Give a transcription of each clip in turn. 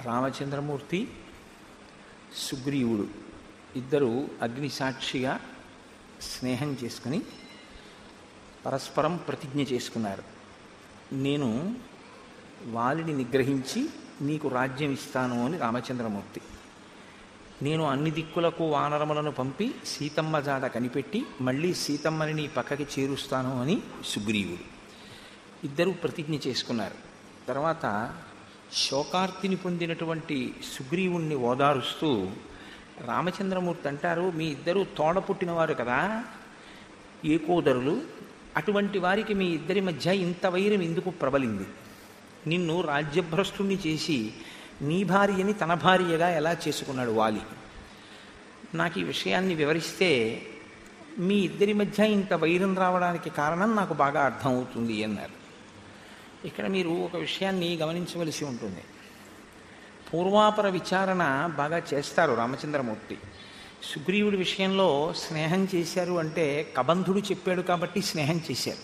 రామచంద్రమూర్తి సుగ్రీవుడు ఇద్దరు అగ్నిసాక్షిగా స్నేహం చేసుకుని పరస్పరం ప్రతిజ్ఞ చేసుకున్నారు. నేను వాలిని నిగ్రహించి నీకు రాజ్యం ఇస్తాను అని రామచంద్రమూర్తి, నేను అన్ని దిక్కులకు వానరములను పంపి సీతమ్మ జాడ కనిపెట్టి మళ్ళీ సీతమ్మని నీ పక్కకి చేరుస్తాను అని సుగ్రీవుడు. ఇద్దరూ ప్రతిజ్ఞ చేసుకున్నారు. తర్వాత శోకార్తిని పొందినటువంటి సుగ్రీవుణ్ణి ఓదారుస్తూ రామచంద్రమూర్తి అంటారు, మీ ఇద్దరూ తోడ పుట్టినవారు కదా, ఏకోదరులు, అటువంటి వారికి మీ ఇద్దరి మధ్య ఇంత వైరం ఎందుకు ప్రబలింది? నిన్ను రాజ్యభ్రష్టుణ్ణి చేసి నీ భార్యని తన భార్యగా ఎలా చేసుకున్నాడు వాలి? నాకు ఈ విషయాన్ని వివరిస్తే మీ ఇద్దరి మధ్య ఇంత వైరం రావడానికి కారణం నాకు బాగా అర్థమవుతుంది అన్నారు. ఇక్కడ మీరు ఒక విషయాన్ని గమనించవలసి ఉంటుంది. పూర్వాపర విచారణ బాగా చేస్తారు రామచంద్రమూర్తి. సుగ్రీవుడి విషయంలో స్నేహం చేశారు అంటే కబంధుడు చెప్పాడు కాబట్టి స్నేహం చేశారు.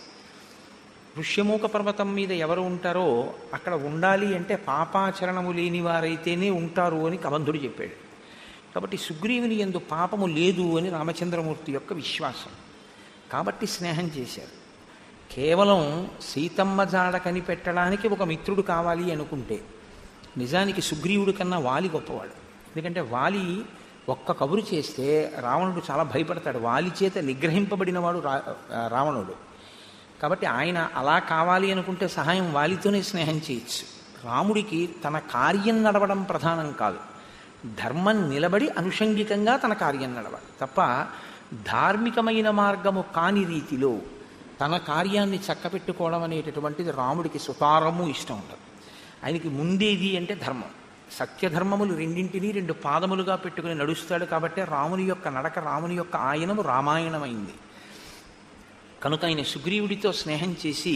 ఋష్యమూక పర్వతం మీద ఎవరు ఉంటారో అక్కడ ఉండాలి అంటే పాపాచరణము లేని వారైతేనే ఉంటారు అని కబంధుడు చెప్పాడు. కాబట్టి సుగ్రీవుని యందు పాపము లేదు అని రామచంద్రమూర్తి యొక్క విశ్వాసం. కాబట్టి స్నేహం చేశారు. కేవలం సీతమ్మ జాడ కనిపెట్టడానికి ఒక మిత్రుడు కావాలి అనుకుంటే నిజానికి సుగ్రీవుడి కన్నా వాలి గొప్పవాడు. ఎందుకంటే వాలి ఒక్క కబురు చేస్తే రావణుడు చాలా భయపడతాడు. వాలి చేత నిగ్రహింపబడినవాడు రావణుడు. కాబట్టి ఆయన అలా కావాలి అనుకుంటే సహాయం వాలితోనే స్నేహం చేయొచ్చు. రాముడికి తన కార్యం నడవడం ప్రధానం కాదు, ధర్మం నిలబడి అనుషంగికంగా తన కార్యం నడవాలి తప్ప ధార్మికమైన మార్గము కాని రీతిలో తన కార్యాన్ని చక్కపెట్టుకోవడం అనేటటువంటిది రాముడికి సుతారము ఇష్టం ఉంటుంది. ఆయనకి ముందేది అంటే ధర్మం. సత్యధర్మములు రెండింటినీ రెండు పాదములుగా పెట్టుకుని నడుస్తాడు. కాబట్టి రాముని యొక్క నడక, రాముని యొక్క ఆయనము రామాయణమైంది. కనుక ఆయన సుగ్రీవుడితో స్నేహం చేసి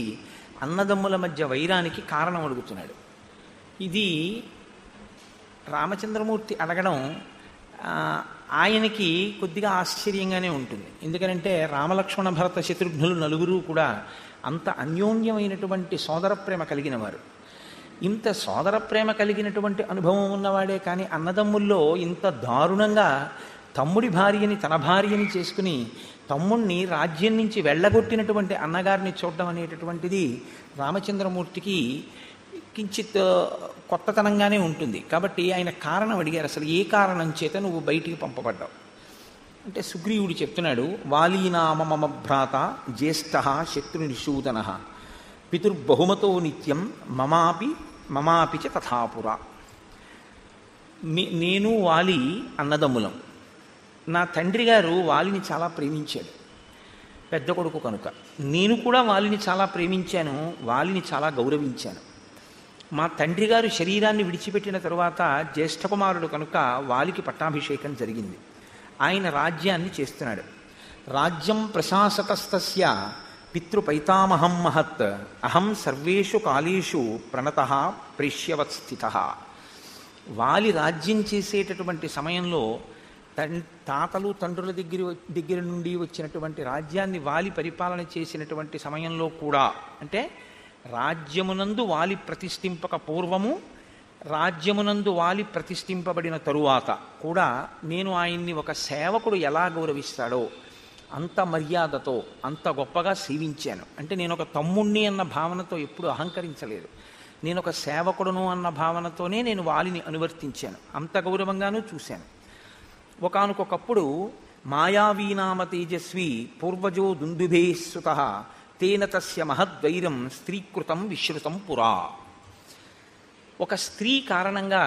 అన్నదమ్ముల మధ్య వైరానికి కారణం అడుగుతున్నాడు. ఇది రామచంద్రమూర్తి అడగడం ఆయనకి కొద్దిగా ఆశ్చర్యంగానే ఉంటుంది. ఎందుకంటే రామలక్ష్మణ భరత శత్రుఘ్నులు నలుగురు కూడా అంత అన్యోన్యమైనటువంటి సోదర ప్రేమ కలిగిన వారు. ఇంత సోదర ప్రేమ కలిగినటువంటి అనుభవం ఉన్నవాడే కానీ అన్నదమ్ముల్లో ఇంత దారుణంగా తమ్ముడి భార్యని తన భార్యని చేసుకుని తమ్ముణ్ణి రాజ్యం నుంచి వెళ్ళగొట్టినటువంటి అన్నగారిని చూడడం అనేటటువంటిది రామచంద్రమూర్తికి కించిత్ కొత్తతనంగానే ఉంటుంది. కాబట్టి ఆయన కారణం అడిగారు, అసలు ఏ కారణం చేత నువ్వు బయటికి పంపబడ్డావు అంటే సుగ్రీవుడు చెప్తున్నాడు, వాలీనామ మమ భ్రాత జ్యేష్ఠ శత్రునిషూదన పితుర్బహుమతో నిత్యం మమాపి చ తథాపురా. నేను వాలి అన్నదమ్ములం. నా తండ్రి గారు వాలిని చాలా ప్రేమించాడు, పెద్ద కొడుకు కనుక. నేను కూడా వాలిని చాలా ప్రేమించాను, వాలిని చాలా గౌరవించాను. మా తండ్రి గారు శరీరాన్ని విడిచిపెట్టిన తరువాత జ్యేష్ఠ కుమారుడు కనుక వాలికి పట్టాభిషేకం జరిగింది. ఆయన రాజ్యాన్ని చేస్తున్నాడు. రాజ్యం ప్రశాసతస్తస్య పితృపైతామహం మహత్ అహం సర్వేషు కాలేషు ప్రణతః ప్రేష్యవత్ స్థితః. వాలి రాజ్యం చేసేటటువంటి సమయంలో తాతలు తండ్రుల దగ్గర నుండి వచ్చినటువంటి రాజ్యాన్ని వాలి పరిపాలన చేసినటువంటి సమయంలో కూడా, అంటే రాజ్యమునందు వాలి ప్రతిష్ఠింపక పూర్వము, రాజ్యమునందు వాలి ప్రతిష్ఠింపబడిన తరువాత కూడా నేను ఆయన్ని ఒక సేవకుడు ఎలా గౌరవిస్తాడో అంత మర్యాదతో అంత గొప్పగా సేవించాను. అంటే నేను ఒక తమ్ముణ్ణి అన్న భావనతో ఎప్పుడు అహంకరించలేదు. నేను ఒక సేవకుడును అన్న భావనతోనే నేను వాలిని అనువర్తించాను. అంత గౌరవంగానూ చూశాను. ఒకానొకప్పుడు మాయావీనామ తేజస్వి పూర్వజో దుందుభే సుతః తేన తస్య మహద్వైరం స్త్రీకృతం విశ్రుతం పురా. ఒక స్త్రీ కారణంగా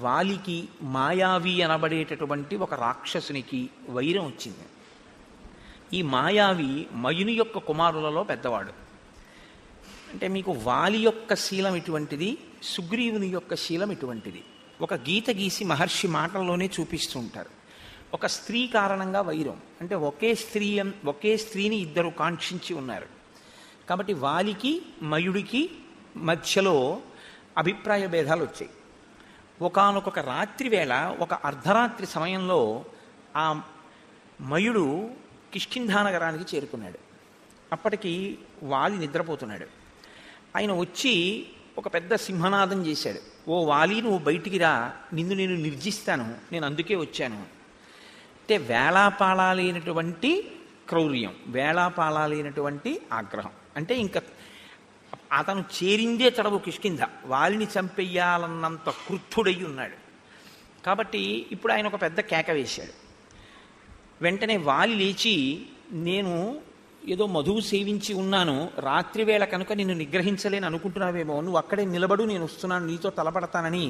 వాలికి మాయావి అనబడేటటువంటి ఒక రాక్షసునికి వైరం వచ్చింది. ఈ మాయావి మయుని యొక్క కుమారులలో పెద్దవాడు. అంటే మీకు వాలి యొక్క శీలం ఇటువంటిది, సుగ్రీవుని యొక్క శీలం ఇటువంటిది. ఒక గీత గీసి మహర్షి మాటల్లోనే చూపిస్తూ ఉంటారు. ఒక స్త్రీ కారణంగా వైరం అంటే ఒకే స్త్రీని ఇద్దరు కాంక్షించి ఉన్నారు. కాబట్టి వాలికి మయుడికి మధ్యలో అభిప్రాయ భేదాలు వచ్చాయి. ఒకానొక రాత్రి వేళ, ఒక అర్ధరాత్రి సమయంలో ఆ మయుడు కిష్కింధానగరానికి చేరుకున్నాడు. అప్పటికి వాలి నిద్రపోతున్నాడు. ఆయన వచ్చి ఒక పెద్ద సింహనాదం చేశాడు. ఓ వాలి, నువ్వు బయటికి రా, నిన్ను నేను నిర్జిస్తాను, నేను అందుకే వచ్చాను. అంటే వేళాపాళాలైనటువంటి క్రౌర్యం, వేళాపాళాలైనటువంటి ఆగ్రహం. అంటే ఇంకా అతను చేరిందే తడవు కిష్కింధ, వాలిని చంపెయ్యాలన్నంత క్రుద్ధుడై ఉన్నాడు. కాబట్టి ఇప్పుడు ఆయన ఒక పెద్ద కేక వేశాడు. వెంటనే వాలి లేచి, నేను ఏదో మధువు సేవించి ఉన్నాను, రాత్రివేళ కనుక నిన్ను నిగ్రహించలేని అనుకుంటున్నావేమో, నువ్వు అక్కడే నిలబడు, నేను వస్తున్నాను, నీతో తలపడతానని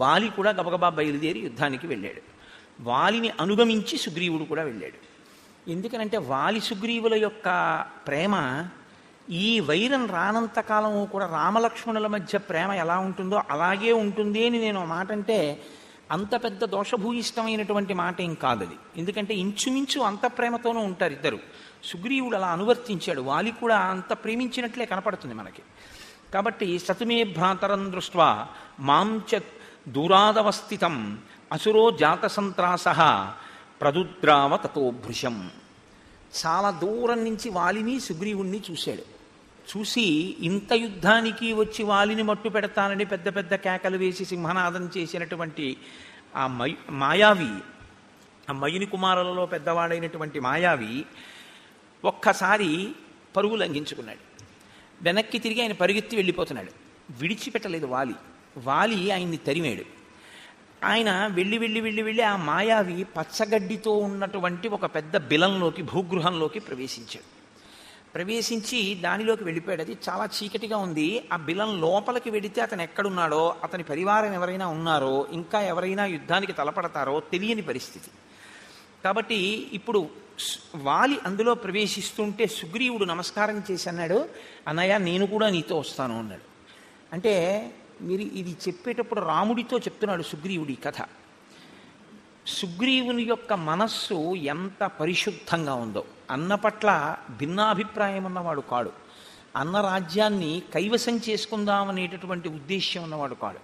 వాలి కూడా గబగబా బయలుదేరి యుద్ధానికి వెళ్ళాడు. వాలిని అనుగమించి సుగ్రీవుడు కూడా వెళ్ళాడు. ఎందుకనంటే వాలి సుగ్రీవుల యొక్క ప్రేమ ఈ వైరం రానంతకాలము కూడా రామలక్ష్మణుల మధ్య ప్రేమ ఎలా ఉంటుందో అలాగే ఉంటుంది అని నేను మాట అంటే అంత పెద్ద దోషభూయిష్టమైనటువంటి మాట ఏం కాదది. ఎందుకంటే ఇంచుమించు అంత ప్రేమతోనూ ఉంటారు ఇద్దరు. సుగ్రీవుడు అలా అనువర్తించాడు, వాలి కూడా అంత ప్రేమించినట్లే కనపడుతుంది మనకి. కాబట్టి సతుమే భ్రాతరం దృష్ట్వా మాం చ దూరాదవస్థితం అసురో జాత సంత్రాస ప్రదుద్రావ తతో భృశం. చాలా దూరం నుంచి వాలిని సుగ్రీవుణ్ణి చూశాడు. చూసి ఇంత యుద్ధానికి వచ్చి వాలిని మట్టు పెడతానని పెద్ద పెద్ద కేకలు వేసి సింహనాదం చేసినటువంటి ఆ మాయావి, ఆ మయుని కుమారులలో పెద్దవాడైనటువంటి మాయావి ఒక్కసారి పరుగు లంఘించుకున్నాడు. వెనక్కి తిరిగి ఆయన పరిగెత్తి వెళ్ళిపోతున్నాడు. విడిచిపెట్టలేదు వాలి. వాలి ఆయన్ని తరిమాడు. ఆయన వెళ్ళి వెళ్ళి వెళ్ళి వెళ్ళి ఆ మాయావి పచ్చగడ్డితో ఉన్నటువంటి ఒక పెద్ద బిలంలోకి, భూగృహంలోకి ప్రవేశించాడు. ప్రవేశించి దానిలోకి వెళ్ళిపోయాడు. అది చాలా చీకటిగా ఉంది. ఆ బిలం లోపలికి వెడితే అతను ఎక్కడున్నాడో, అతని పరివారం ఎవరైనా ఉన్నారో, ఇంకా ఎవరైనా యుద్ధానికి తలపడతారో తెలియని పరిస్థితి. కాబట్టి ఇప్పుడు వాలి అందులో ప్రవేశిస్తుంటే సుగ్రీవుడు నమస్కారం చేసి అన్నాడు, అన్నయ్య నేను కూడా నీతో వస్తాను అన్నాడు. అంటే మీరు ఇది చెప్పేటప్పుడు రాముడితో చెప్తున్నాడు సుగ్రీవుడి కథ. సుగ్రీవుని యొక్క మనస్సు ఎంత పరిశుద్ధంగా ఉందో, అన్న పట్ల భిన్నాభిప్రాయం ఉన్నవాడు కాడు, అన్న రాజ్యాన్ని కైవసం చేసుకుందామనేటటువంటి ఉద్దేశ్యం ఉన్నవాడు కాడు.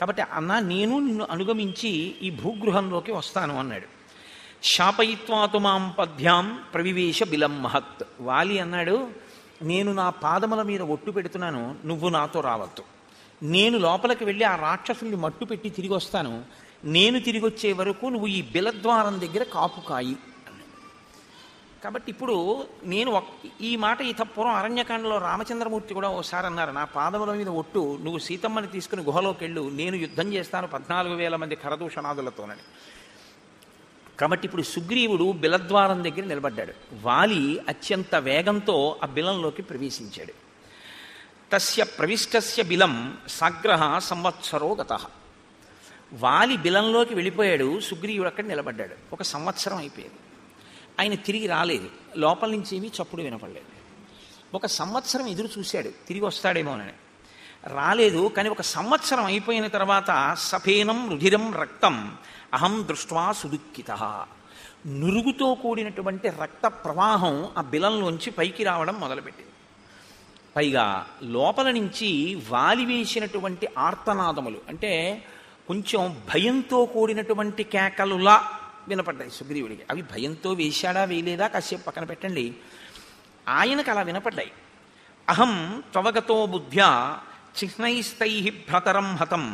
కాబట్టి అన్న నేను నిన్ను అనుగమించి ఈ భూగృహంలోకి వస్తాను అన్నాడు. శాపయిత్వాతు మాం పద్భ్యాం ప్రవివేశ బిలం మహత్. వాలి అన్నాడు, నేను నా పాదముల మీద ఒట్టు పెడుతున్నాను, నువ్వు నాతో రావద్దు. నేను లోపలికి వెళ్ళి ఆ రాక్షసుల్ని మట్టు పెట్టి తిరిగి వస్తాను, నేను తిరిగి వచ్చే వరకు నువ్వు ఈ బిలద్వారం దగ్గర కాపు కాయి. కాబట్టి ఇప్పుడు నేను ఈ మాట ఇతపూర్వం అరణ్యకాండలో రామచంద్రమూర్తి కూడా ఓసారి అన్నారు, నా పాదముల మీద ఒట్టు, నువ్వు సీతమ్మని తీసుకుని గుహలోకి వెళ్ళు, నేను యుద్ధం చేస్తాను 14,000 మంది ఖరదూషణాదులతోనని. కాబట్టి ఇప్పుడు సుగ్రీవుడు బిలద్వారం దగ్గర నిలబడ్డాడు. వాలి అత్యంత వేగంతో ఆ బిలంలోకి ప్రవేశించాడు. తస్య ప్రవిష్టస్య బిలం సాగ్రహ సంవత్సరో గతః. వాలి బిలంలోకి వెళ్ళిపోయాడు, సుగ్రీవుడు అక్కడ నిలబడ్డాడు. 1 సంవత్సరం అయిపోయింది. ఆయన తిరిగి రాలేదు. లోపల నుంచి ఏమీ చప్పుడు వినపడలేదు. 1 సంవత్సరం ఎదురు చూశాడు, తిరిగి వస్తాడేమోనని. రాలేదు. కానీ 1 సంవత్సరం అయిపోయిన తర్వాత సఫేనం రుధిరం రక్తం అహం దృష్ట్వా సుదుఃఖితః. నురుగుతో కూడినటువంటి రక్త ప్రవాహం ఆ బిలంలోంచి పైకి రావడం మొదలుపెట్టింది. పైగా లోపల నుంచి వాలి వేసినటువంటి ఆర్తనాదములు, అంటే కొంచెం భయంతో కూడినటువంటి కేకలులా వినపడ్డాయి సుగ్రీవుడికి. అవి భయంతో వేశాడా వేయలేదా కాసేపు పక్కన పెట్టండి, ఆయనకు అలా వినపడ్డాయి. అహం త్వవగతో బుద్ధ్యా చిహ్నైస్తై భ్రతరం హతం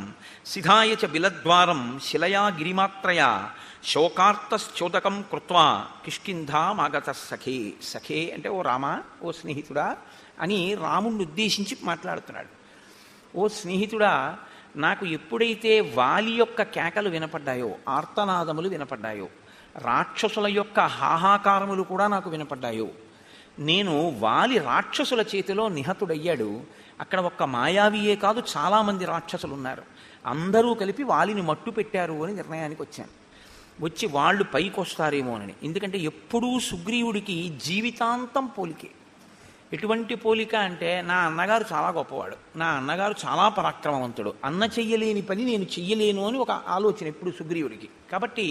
సిధాయ చ బిలద్వారం శిలయా గిరిమాత్రయా శోకార్తశ్చోదకం కృత్వా కిష్కింధామాగత సఖే. సఖే అంటే ఓ రామా, ఓ స్నేహితుడా అని రాముణ్ణి ఉద్దేశించి మాట్లాడుతున్నాడు. ఓ స్నేహితుడా, నాకు ఎప్పుడైతే వాలి యొక్క కేకలు వినపడ్డాయో, ఆర్తనాదములు వినపడ్డాయో, రాక్షసుల యొక్క హాహాకారములు కూడా నాకు వినపడ్డాయో, నేను వాలి రాక్షసుల చేతిలో నిహతుడయ్యాడు. అక్కడ ఒక్క మాయావియే కాదు, చాలామంది రాక్షసులు ఉన్నారు, అందరూ కలిపి వాలిని మట్టు పెట్టారు అని నిర్ణయానికి వచ్చాను. వచ్చి వాళ్ళు పైకి వస్తారేమోనని. ఎందుకంటే ఎప్పుడూ సుగ్రీవుడికి జీవితాంతం పోలికే. ఎటువంటి పోలిక అంటే, నా అన్నగారు చాలా గొప్పవాడు, నా అన్నగారు చాలా పరాక్రమవంతుడు, అన్న చెయ్యలేని పని నేను చెయ్యలేను అని ఒక ఆలోచన ఎప్పుడు సుగ్రీవుడికి. కాబట్టి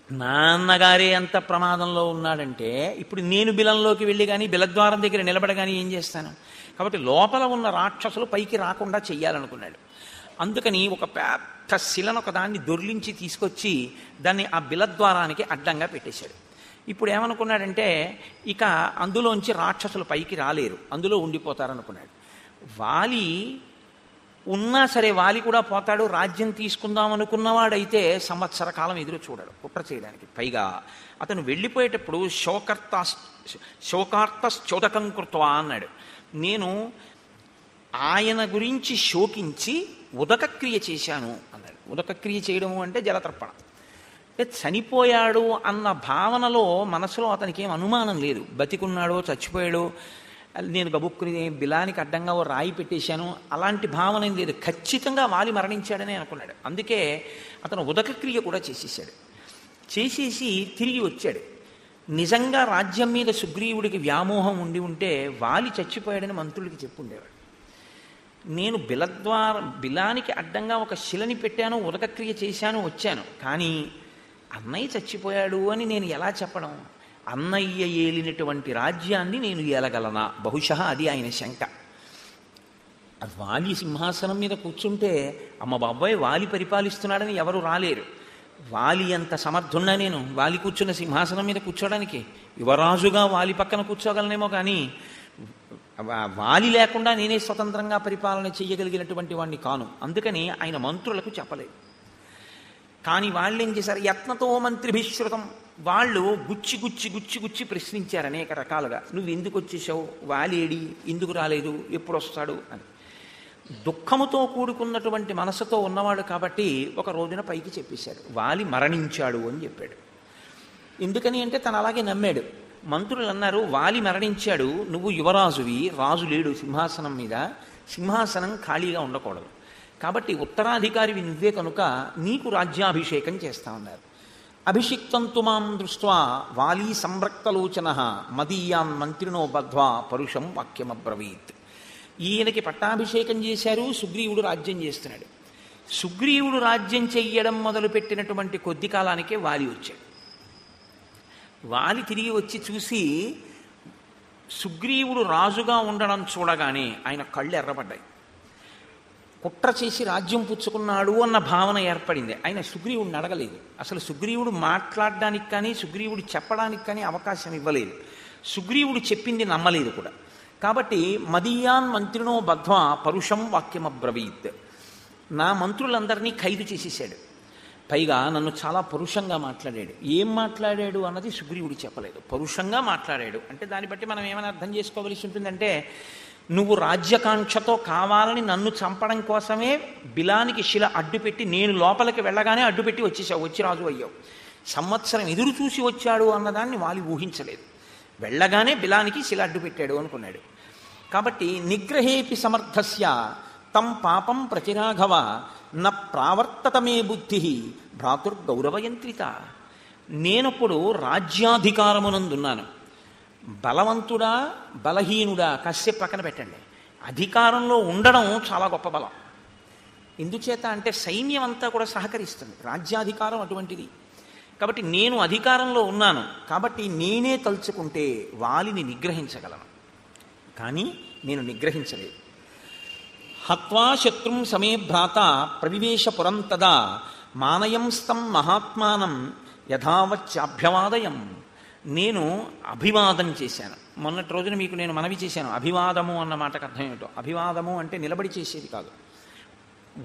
నా అన్నగారే అంత ప్రమాదంలో ఉన్నాడంటే ఇప్పుడు నేను బిలంలోకి వెళ్ళి కానీ బిలద్వారం దగ్గర నిలబడగానే ఏం చేస్తాను? కాబట్టి లోపల ఉన్న రాక్షసులు పైకి రాకుండా చెయ్యాలనుకున్నాడు. అందుకని ఒక పెద్ద శిలను ఒక దాన్ని దొర్లించి తీసుకొచ్చి దాన్ని ఆ బిలద్వారానికి అడ్డంగా పెట్టేశాడు. ఇప్పుడు ఏమనుకున్నాడంటే, ఇక అందులోంచి రాక్షసులు పైకి రాలేరు, అందులో ఉండిపోతారనుకున్నాడు. వాలి ఉన్నా సరే వాలి కూడా పోతాడు, రాజ్యం తీసుకుందాం అనుకున్నవాడైతే సంవత్సర కాలం ఎదురు చూడడు కుట్ర చేయడానికి. పైగా అతను వెళ్ళిపోయేటప్పుడు శోకార్తశ్చోదకం కృత్వా అన్నాడు. నేను ఆయన గురించి శోకించి ఉదకక్రియ చేశాను అన్నాడు. ఉదకక్రియ చేయడము అంటే జలతర్పణ. అంటే చనిపోయాడు అన్న భావనలో మనసులో అతనికి ఏం అనుమానం లేదు. బతికున్నాడో చచ్చిపోయాడో, నేను గబుక్కుని బిలానికి అడ్డంగా ఓ రాయి పెట్టేశాను, అలాంటి భావన ఏం లేదు. ఖచ్చితంగా వాలి మరణించాడని అనుకున్నాడు. అందుకే అతను ఉదకక్రియ కూడా చేసేసాడు. చేసేసి తిరిగి వచ్చాడు. నిజంగా రాజ్యం మీద సుగ్రీవుడికి వ్యామోహం ఉండి ఉంటే వాలి చచ్చిపోయాడని మంత్రులకి చెప్పుండేవాడు. నేను బిలానికి అడ్డంగా ఒక శిలని పెట్టాను, ఉదకక్రియ చేశాను, వచ్చాను, కానీ అన్నయ్య చచ్చిపోయాడు అని నేను ఎలా చెప్పడం? అన్నయ్య ఏలినటువంటి రాజ్యాన్ని నేను ఏలగలనా? బహుశా అది ఆయన శంక. వాలి సింహాసనం మీద కూర్చుంటే అమ్మ బాబాయ్ వాలి పరిపాలిస్తున్నాడని ఎవరు రాలేరు. వాలి అంత సమర్థున్నా నేను వాలి కూర్చున్న సింహాసనం మీద కూర్చోడానికి? యువరాజుగా వాలి పక్కన కూర్చోగలనేమో, కానీ వాలి లేకుండా నేనే స్వతంత్రంగా పరిపాలన చేయగలిగినటువంటి వాడిని కాను. అందుకని ఆయన మంత్రులకు చెప్పలేదు. కానీ వాళ్ళు ఏం చేశారు? యత్నతో మంత్రిభిశ్రుతం. వాళ్ళు గుచ్చి గుచ్చి గుచ్చి గుచ్చి ప్రశ్నించారు అనేక రకాలుగా. నువ్వు ఎందుకు వచ్చేసావు, వాలేడి, ఎందుకు రాలేదు, ఎప్పుడు వస్తాడు అని. దుఃఖముతో కూడుకున్నటువంటి మనసుతో ఉన్నవాడు కాబట్టి ఒక రోజున పైకి చెప్పేశాడు, వాలి మరణించాడు అని చెప్పాడు. ఎందుకని అంటే తను అలాగే నమ్మాడు. మంత్రులు అన్నారు, వాలి మరణించాడు, నువ్వు యువరాజువి, రాజు లేడు సింహాసనం మీద, సింహాసనం ఖాళీగా ఉండకూడదు, కాబట్టి ఉత్తరాధికారివి నువ్వే కనుక నీకు రాజ్యాభిషేకం చేస్తా ఉన్నారు. అభిషిక్తంతు మాం దృష్ట్వా వాలి సంరక్తలోచన మదీయాన్ మంత్రినో బద్ధ్వా పరుషం వాక్యమబ్రవీత్. ఈయనకి పట్టాభిషేకం చేశారు, సుగ్రీవుడు రాజ్యం చేస్తున్నాడు. సుగ్రీవుడు రాజ్యం చెయ్యడం మొదలుపెట్టినటువంటి కొద్ది కాలానికే వాలి వచ్చాడు. వాలి తిరిగి వచ్చి చూసి సుగ్రీవుడు రాజుగా ఉండడం చూడగానే ఆయన కళ్ళు ఎర్రబడ్డాయి. కుట్ర చేసి రాజ్యం పుచ్చుకున్నాడు అన్న భావన ఏర్పడింది. ఆయన సుగ్రీవుడిని అడగలేదు. అసలు సుగ్రీవుడు మాట్లాడడానికి కానీ సుగ్రీవుడు చెప్పడానికి కానీ అవకాశం ఇవ్వలేదు. సుగ్రీవుడు చెప్పింది నమ్మలేదు కూడా. కాబట్టి మదీయాన్ మంత్రినో బద్ధ్వా పరుషం వాక్యమబ్రవీత్. నా మంత్రులందరినీ ఖైదు చేసేసాడు. పైగా నన్ను చాలా పరుషంగా మాట్లాడాడు. ఏం మాట్లాడాడు అన్నది సుగ్రీవుడు చెప్పలేదు. పరుషంగా మాట్లాడాడు అంటే దాన్ని బట్టి మనం ఏమైనా అర్థం చేసుకోవలసి ఉంటుందంటే, నువ్వు రాజ్యకాంక్షతో కావాలని నన్ను చంపడం కోసమే బిలానికి శిల అడ్డుపెట్టి నేను లోపలికి వెళ్ళగానే అడ్డుపెట్టి వచ్చేసావు, వచ్చి రాజు అయ్యావు. సంవత్సరం ఎదురు చూసి వచ్చాడు అన్నదాన్ని వాలి ఊహించలేదు. వెళ్ళగానే బిలానికి శిల అడ్డుపెట్టాడు అనుకున్నాడు. కాబట్టి నిగ్రహేపి సమర్థస్య తం పాపం ప్రతిరాఘవ న ప్రావర్తతమే బుద్ధి భ్రాతుర్గౌరవయంత్రిత. నేనప్పుడు రాజ్యాధికారమునందున్నాను. బలవంతుడా బలహీనుడా కాసేపు పక్కన పెట్టండి, అధికారంలో ఉండడం చాలా గొప్ప బలం. ఎందుచేత అంటే సైన్యం అంతా కూడా సహకరిస్తుంది, రాజ్యాధికారం అటువంటిది. కాబట్టి నేను అధికారంలో ఉన్నాను, కాబట్టి నేనే తలుచుకుంటే వాలిని నిగ్రహించగలను, కానీ నేను నిగ్రహించలేదు. హత్వా శత్రుం సమే భ్రాత ప్రవివేశపురం తదా మానయంస్తం మహాత్మానం యథావచ్చాభ్యవాదయం. నేను అభివాదం చేశాను. మొన్నటి రోజున మీకు నేను మనవి చేశాను, అభివాదము అన్న మాటకు అర్థం ఏమిటో. అభివాదము అంటే నిలబడి చేసేది కాదు,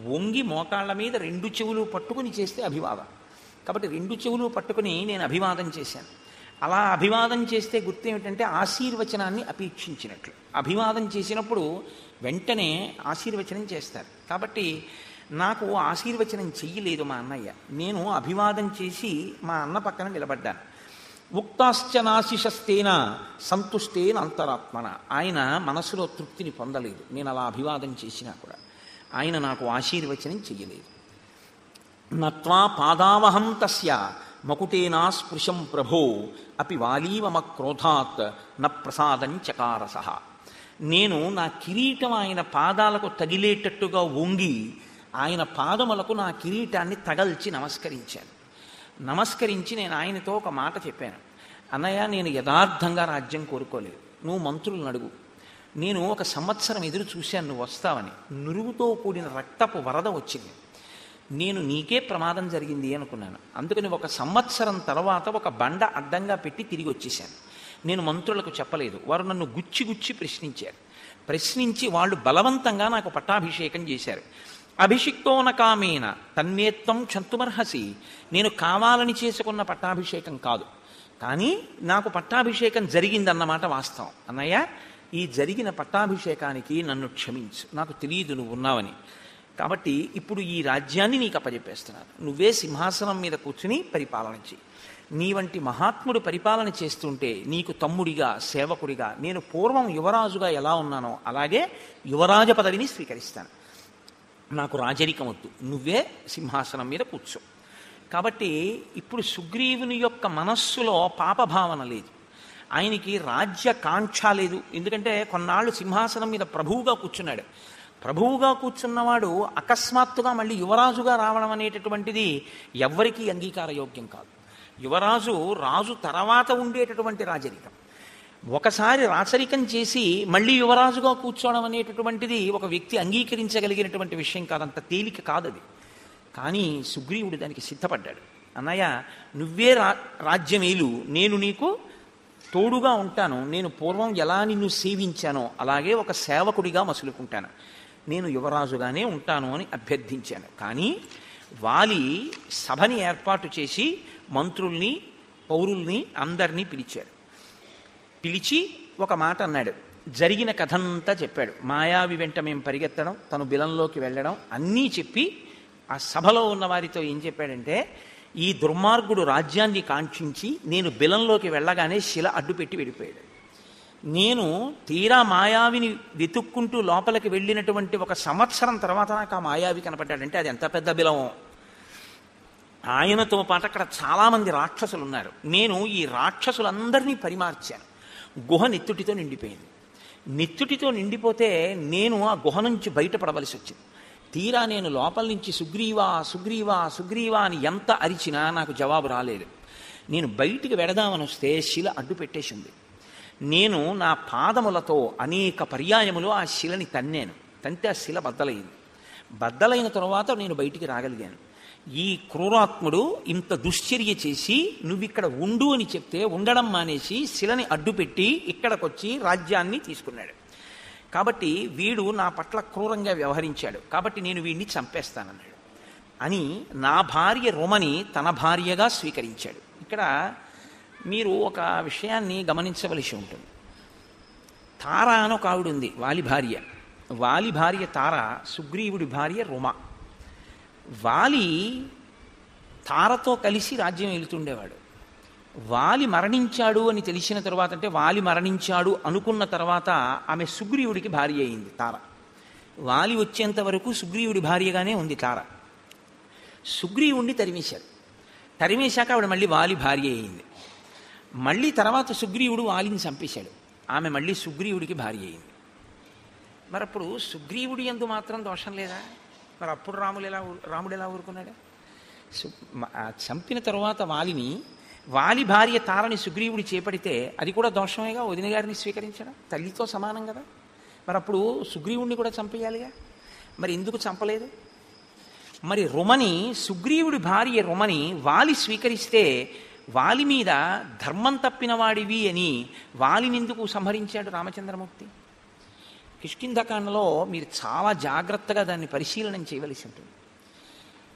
వంగి మోకాళ్ళ మీద రెండు చెవులు పట్టుకుని చేస్తే అభివాదం. కాబట్టి రెండు చెవులు పట్టుకుని నేను అభివాదం చేశాను. అలా అభివాదం చేస్తే గుర్తు ఏమిటంటే ఆశీర్వచనాన్ని అపేక్షించినట్లు. అభివాదం చేసినప్పుడు వెంటనే ఆశీర్వచనం చేస్తారు. కాబట్టి నాకు ఆశీర్వచనం చెయ్యలేదు మా అన్నయ్య. నేను అభివాదం చేసి మా అన్న పక్కన నిలబడ్డాను. ఉక్తాశ్చ నాశిషస్తేన సంతుష్టేన అంతరాత్మన. ఆయన మనసులో తృప్తిని పొందలేదు నేను అలా అభివాదం చేసినా కూడా. ఆయన నాకు ఆశీర్వచనం చెయ్యలేదు. నత్వా పాదావహం తస్య మకుటేనా స్పృశం ప్రభో అపి వాలీవమ క్రోధాత్ న ప్రసాదం చకారసః. నేను నా కిరీటం ఆయన పాదాలకు తగిలేటట్టుగా వంగి ఆయన పాదములకు నా కిరీటాన్ని తగల్చి నమస్కరించాను. నమస్కరించి నేను ఆయనతో ఒక మాట చెప్పాను, అన్నయ్య నేను యథార్థంగా రాజ్యం కోరుకోలేదు, నువ్వు మంత్రులను అడుగు. నేను ఒక సంవత్సరం ఎదురు చూశాను నువ్వు వస్తావని. నురుగుతో కూడిన రక్తపు వరద వచ్చింది. నేను నీకే ప్రమాదం జరిగింది అనుకున్నాను. అందుకని ఒక సంవత్సరం తర్వాత ఒక బండ అడ్డంగా పెట్టి తిరిగి వచ్చేసాను. నేను మంత్రులకు చెప్పలేదు. వారు నన్ను గుచ్చి గుచ్చి ప్రశ్నించారు. ప్రశ్నించి వాళ్ళు బలవంతంగా నాకు పట్టాభిషేకం చేశారు. అభిషిక్తోన కామేన తన్మేత్వం క్షంతుమర్హసి, నేను కావాలని చేసుకున్న పట్టాభిషేకం కాదు, కానీ నాకు పట్టాభిషేకం జరిగిందన్నమాట వాస్తవం. అన్నయ్య, ఈ జరిగిన పట్టాభిషేకానికి నన్ను క్షమించు, నాకు తెలియదు నువ్వు ఉన్నావని. కాబట్టి ఇప్పుడు ఈ రాజ్యాన్ని నీకు అప్పజెప్పేస్తున్నాను, నువ్వే సింహాసనం మీద కూర్చుని పరిపాలన చెయ్యి. నీ వంటి మహాత్ముడు పరిపాలన చేస్తుంటే నీకు తమ్ముడిగా, సేవకుడిగా, నేను పూర్వం యువరాజుగా ఎలా ఉన్నానో అలాగే యువరాజ పదవిని స్వీకరిస్తాను. నాకు రాజరికం వద్దు, నువ్వే సింహాసనం మీద కూర్చో. కాబట్టి ఇప్పుడు సుగ్రీవుని యొక్క మనస్సులో పాపభావన లేదు, ఆయనకి రాజ్యకాంక్ష లేదు. ఎందుకంటే కొన్నాళ్ళు సింహాసనం మీద ప్రభువుగా కూర్చున్నాడు. ప్రభువుగా కూర్చున్నవాడు అకస్మాత్తుగా మళ్ళీ యువరాజుగా రావడం అనేటటువంటిది ఎవ్వరికీ అంగీకారయోగ్యం కాదు. యువరాజు రాజు తర్వాత ఉండేటటువంటి రాజరికం. ఒకసారి రాచరికం చేసి మళ్ళీ యువరాజుగా కూర్చోవడం అనేటటువంటిది ఒక వ్యక్తి అంగీకరించగలిగినటువంటి విషయం కాదు, అంత తేలిక కాదది. కానీ సుగ్రీవుడు దానికి సిద్ధపడ్డాడు. అన్నయ్య, నువ్వే రాజ్యమేలు, నేను నీకు తోడుగా ఉంటాను, నేను పూర్వం ఎలా నిన్ను సేవించానో అలాగే ఒక సేవకుడిగా మసులుకుంటాను, నేను యువరాజుగానే ఉంటాను అని అభ్యర్థించాను. కానీ వాలి సభని ఏర్పాటు చేసి మంత్రుల్ని, పౌరుల్ని అందరినీ పిలిచాడు. పిలిచి ఒక మాట అన్నాడు, జరిగిన కథంతా చెప్పాడు. మాయావి వెంట మేము పరిగెత్తడం, తను బిలంలోకి వెళ్ళడం అన్నీ చెప్పి ఆ సభలో ఉన్న వారితో ఏం చెప్పాడంటే, ఈ దుర్మార్గుడు రాజ్యాన్ని కాంక్షించి నేను బిలంలోకి వెళ్ళగానే శిల అడ్డుపెట్టి వెళ్ళిపోయాడు. నేను తీరా మాయావిని వెతుక్కుంటూ లోపలికి వెళ్ళినటువంటి 1 సంవత్సరం తర్వాత నాకు ఆ మాయావి కనపడ్డాడంటే అది ఎంత పెద్ద బిలమో. ఆయనతో పాటు అక్కడ చాలామంది రాక్షసులు ఉన్నారు. నేను ఈ రాక్షసులందరినీ పరిమార్చాను. గుహ నెత్తుటితో నిండిపోయింది. నెత్తుటితో నిండిపోతే నేను ఆ గుహ నుంచి బయటపడవలసి వచ్చింది. తీరా నేను లోపల నుంచి సుగ్రీవా సుగ్రీవా సుగ్రీవా అని ఎంత అరిచినా నాకు జవాబు రాలేదు. నేను బయటికి వెడదామని వస్తే శిల అడ్డు పెట్టేసింది. నేను నా పాదములతో అనేక పర్యాయములు ఆ శిలని తన్నాను. తంతే ఆ శిల బద్దలైంది. బద్దలైన తరువాత నేను బయటికి రాగలిగాను. ఈ క్రూరాత్ముడు ఇంత దుశ్చర్య చేసి నువ్విక్కడ ఉండు అని చెప్తే ఉండడం మానేసి శిలని అడ్డుపెట్టి ఇక్కడికొచ్చి రాజ్యాన్ని తీసుకున్నాడు. కాబట్టి వీడు నా పట్ల క్రూరంగా వ్యవహరించాడు, కాబట్టి నేను వీడిని చంపేస్తానన్నాడు అని నా భార్య రుమని తన భార్యగా స్వీకరించాడు. ఇక్కడ మీరు ఒక విషయాన్ని గమనించవలసి ఉంటుంది. తార అని ఒక ఆవిడ ఉంది, వాలి భార్య. వాలి భార్య తార, సుగ్రీవుడి భార్య రుమ. వాలి తారతో కలిసి రాజ్యం వెళుతుండేవాడు. వాలి మరణించాడు అని తెలిసిన తర్వాత, అంటే వాలి మరణించాడు అనుకున్న తర్వాత ఆమె సుగ్రీవుడికి భార్య అయింది తార. వాలి వచ్చేంత వరకు సుగ్రీవుడి భార్యగానే ఉంది తార. సుగ్రీవుణ్ణి తరిమేశాడు. తరిమేశాక ఆవిడ మళ్ళీ వాలి భార్య అయింది. మళ్ళీ తర్వాత సుగ్రీవుడు వాలిని చంపేశాడు. ఆమె మళ్ళీ సుగ్రీవుడికి భార్య అయింది. మరి అప్పుడు సుగ్రీవుడి యందు మాత్రం దోషం లేదా? మరి అప్పుడు రాముడు ఎలా ఊరుకున్నాడు? చంపిన తరువాత వాలి భార్య తారని సుగ్రీవుడి చేపడితే అది కూడా దోషమేగా, వదిన గారిని స్వీకరించడం, తల్లితో సమానం కదా. మరి అప్పుడు సుగ్రీవుడిని కూడా చంపేయాలిగా. మరి ఎందుకు చంపలేదు? మరి రుమని, సుగ్రీవుడి భార్య రుమని వాలి స్వీకరిస్తే వాలి మీద ధర్మం తప్పిన వాడివి అని వాలిని ఎందుకు సంహరించాడు రామచంద్రమూర్తి? కిష్కింధకాండలో మీరు చాలా జాగ్రత్తగా దాన్ని పరిశీలన చేయవలసి ఉంటుంది.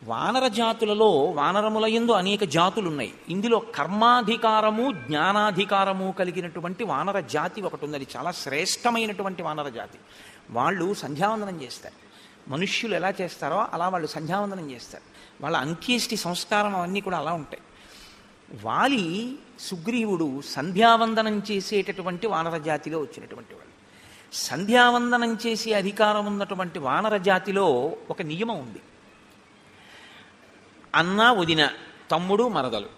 వానర జాతులలో వానరముల యందు అనేక జాతులున్నాయి. ఇందులో కర్మాధికారము జ్ఞానాధికారము కలిగినటువంటి వానర జాతి ఒకటి ఉంది. అది చాలా శ్రేష్టమైనటువంటి వానర జాతి. వాళ్ళు సంధ్యావందనం చేస్తారు. మనుష్యులు ఎలా చేస్తారో అలా వాళ్ళు సంధ్యావందనం చేస్తారు. వాళ్ళ అంత్యేష్టి సంస్కారం అవన్నీ కూడా అలా ఉంటాయి. వాలి, సుగ్రీవుడు సంధ్యావందనం చేసేటటువంటి వానర జాతిలో వచ్చినటువంటి వాళ్ళు. సంధ్యావందనం చేసే అధికారం ఉన్నటువంటి వానర జాతిలో ఒక నియమం ఉంది. అన్న, వదిన, తమ్ముడు, మరదలు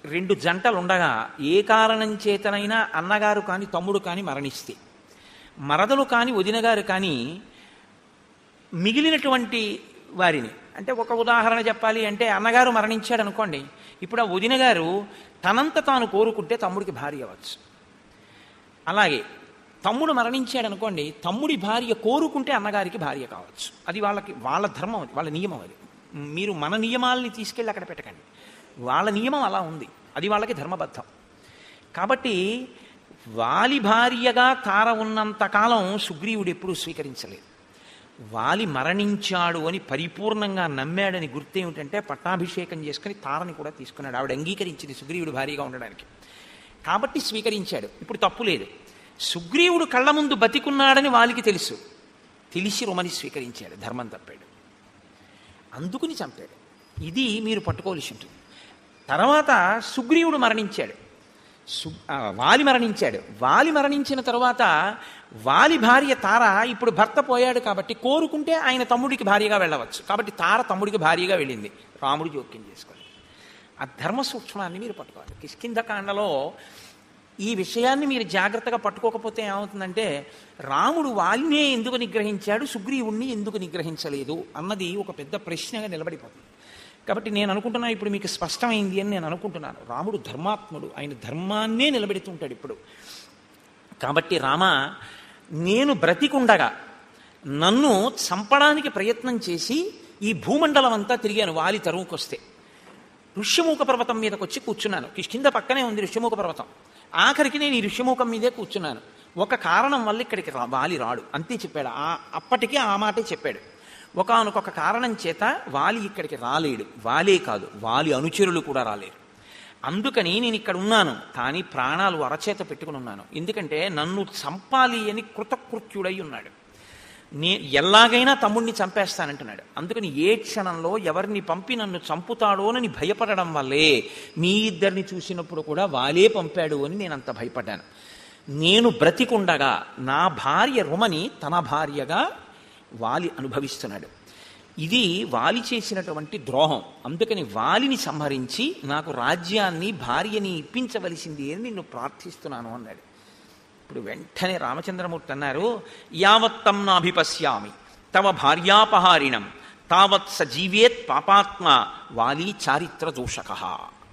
2 జంటలు ఉండగా ఏ కారణం చేతనైనా అన్నగారు కానీ తమ్ముడు కానీ మరణిస్తే, మరదలు కానీ వదిన గారు కానీ మిగిలినటువంటి వారిని, అంటే ఒక ఉదాహరణ చెప్పాలి అంటే అన్నగారు మరణించాడు అనుకోండి, ఇప్పుడు ఆ వదిన గారు తనంత తాను కోరుకుంటే తమ్ముడికి భార్య అవ్వచ్చు. అలాగే తమ్ముడు మరణించాడు అనుకోండి, తమ్ముడి భార్య కోరుకుంటే అన్నగారికి భార్య కావచ్చు. అది వాళ్ళ ధర్మం, అది వాళ్ళ నియమం. అది మీరు మన నియమాలని తీసుకెళ్ళి అక్కడ పెట్టకండి. వాళ్ళ నియమం అలా ఉంది, అది వాళ్ళకి ధర్మబద్ధం. కాబట్టి వాలి భార్యగా తార ఉన్నంతకాలం సుగ్రీవుడు ఎప్పుడూ స్వీకరించలేదు. వాలి మరణించాడు అని పరిపూర్ణంగా నమ్మాడని గుర్తేమిటంటే పట్టాభిషేకం చేసుకుని తారని కూడా తీసుకున్నాడు. ఆవిడ అంగీకరించింది సుగ్రీవుడు భార్యగా ఉండడానికి, కాబట్టి స్వీకరించాడు. ఇప్పుడు తప్పు లేదు. సుగ్రీవుడు కళ్ళ ముందు బతికున్నాడని వాలికి తెలుసు, తెలిసి రుమని స్వీకరించాడు, ధర్మం తప్పాడు, అందుకుని చంపాడు. ఇది మీరు పట్టుకోవలసి ఉంటుంది. తర్వాత సుగ్రీవుడు మరణించాడు, వాలి మరణించాడు. వాలి మరణించిన తరువాత వాలి భార్య తార ఇప్పుడు భర్త పోయాడు కాబట్టి కోరుకుంటే ఆయన తమ్ముడికి భార్యగా వెళ్ళవచ్చు. కాబట్టి తార తమ్ముడికి భార్యగా వెళ్ళింది, రాముడు జోక్యం చేసుకోవాలి. ఆ ధర్మ సూక్ష్మాన్ని మీరు పట్టుకోవాలి. కిష్కింధకాండలో ఈ విషయాన్ని మీరు జాగ్రత్తగా పట్టుకోకపోతే ఏమవుతుందంటే రాముడు వాలినే ఎందుకు నిగ్రహించాడు, సుగ్రీవుణ్ణి ఎందుకు నిగ్రహించలేదు అన్నది ఒక పెద్ద ప్రశ్నగా నిలబడిపోతుంది. కాబట్టి నేను అనుకుంటున్నాను, ఇప్పుడు మీకు స్పష్టమైంది అని నేను అనుకుంటున్నాను. రాముడు ధర్మాత్ముడు, ఆయన ధర్మాన్నే నిలబెడుతుంటాడు ఇప్పుడు. కాబట్టి రామ, నేను బ్రతికుండగా నన్ను చంపడానికి ప్రయత్నం చేసి ఈ భూమండలం అంతా తిరిగాను వాలి తరువుకొస్తే. ఋష్యమూక పర్వతం మీదకి వచ్చి కూర్చున్నాను. కిష్కింధ పక్కనే ఉంది ఋష్యమూక పర్వతం. ఆఖరికి నేను ఈ ఋష్యమూకం మీదే కూర్చున్నాను. ఒక కారణం వల్ల ఇక్కడికి వాలి రాడు, అంతే చెప్పాడు. అప్పటికే ఆ మాటే చెప్పాడు. ఒకానొక కారణం చేత వాలి ఇక్కడికి రాలేడు. వాలే కాదు, వాలి అనుచరులు కూడా రాలేరు. అందుకని నేను ఇక్కడ ఉన్నాను, కానీ ప్రాణాలు అరచేత పెట్టుకుని ఉన్నాను. ఎందుకంటే నన్ను చంపాలి అని కృతకృత్యుడై ఉన్నాడు. ఎలాగైనా తమ్ముడిని చంపేస్తానంటున్నాడు. అందుకని ఏ క్షణంలో ఎవరిని పంపి నన్ను చంపుతాడోనని భయపడడం వల్లే మీ ఇద్దరిని చూసినప్పుడు కూడా వాలే పంపాడు అని నేను అంత భయపడ్డాను. నేను బ్రతికుండగా నా భార్య రుమని తన భార్యగా వాలి అనుభవిస్తున్నాడు. ఇది వాలి చేసినటువంటి ద్రోహం. అందుకని వాలిని సంహరించి నాకు రాజ్యాన్ని భార్యని ఇప్పించవలసింది అని నిన్ను ప్రార్థిస్తున్నాను అన్నాడు. ఇప్పుడు వెంటనే రామచంద్రమూర్తి అన్నారు, యావత్తం నాభిపశ్యామి తవ భార్యాపహారిణం తావత్ సజీవేత్ పాపాత్మ వాలి చారిత్ర దూషక.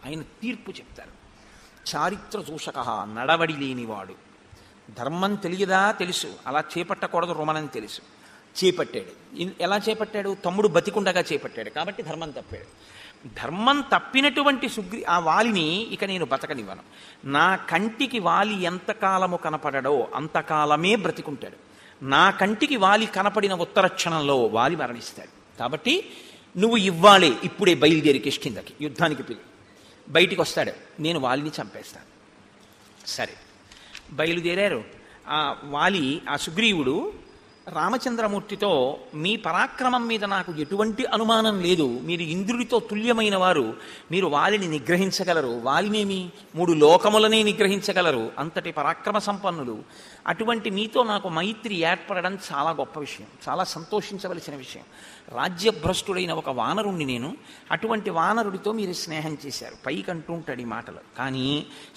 ఆయన తీర్పు చెప్తారు. చారిత్ర దూషక, నడవడి లేనివాడు. ధర్మం తెలియదా? తెలుసు, అలా చేపట్టకూడదు రుమనని తెలుసు, చేపట్టాడు. ఎలా చేపట్టాడు? తమ్ముడు బతికుండగా చేపట్టాడు, కాబట్టి ధర్మం తప్పాడు. ధర్మం తప్పినటువంటి ఆ వాలిని ఇక నేను బతకనివ్వను. నా కంటికి వాలి ఎంతకాలము కనపడడో అంతకాలమే బ్రతికుంటాడు. నా కంటికి వాలి కనపడిన ఉత్తర క్షణంలో వాలి మరణిస్తాడు. కాబట్టి నువ్వు ఇవ్వాలే, ఇప్పుడే బయలుదేరి కిష్కింధకి యుద్ధానికి పిలి. బయటికి వస్తాడు, నేను వాలిని చంపేస్తాను. సరే, బయలుదేరారు. ఆ వాలి, ఆ సుగ్రీవుడు రామచంద్రమూర్తితో, మీ పరాక్రమం మీద నాకు ఎటువంటి అనుమానం లేదు, మీరు ఇంద్రుడితో తుల్యమైన వారు, మీరు వాలిని నిగ్రహించగలరు, వాలినేమి 3 లోకములనే నిగ్రహించగలరు, అంతటి పరాక్రమ సంపన్నులు. అటువంటి మీతో నాకు మైత్రి ఏర్పడడం చాలా గొప్ప విషయం, చాలా సంతోషించవలసిన విషయం. రాజ్యభ్రష్టుడైన ఒక వానరుణ్ణి నేను, అటువంటి వానరుడితో మీరు స్నేహం చేశారు. పైకి అంటూ ఉంటాడు ఈ మాటలు, కానీ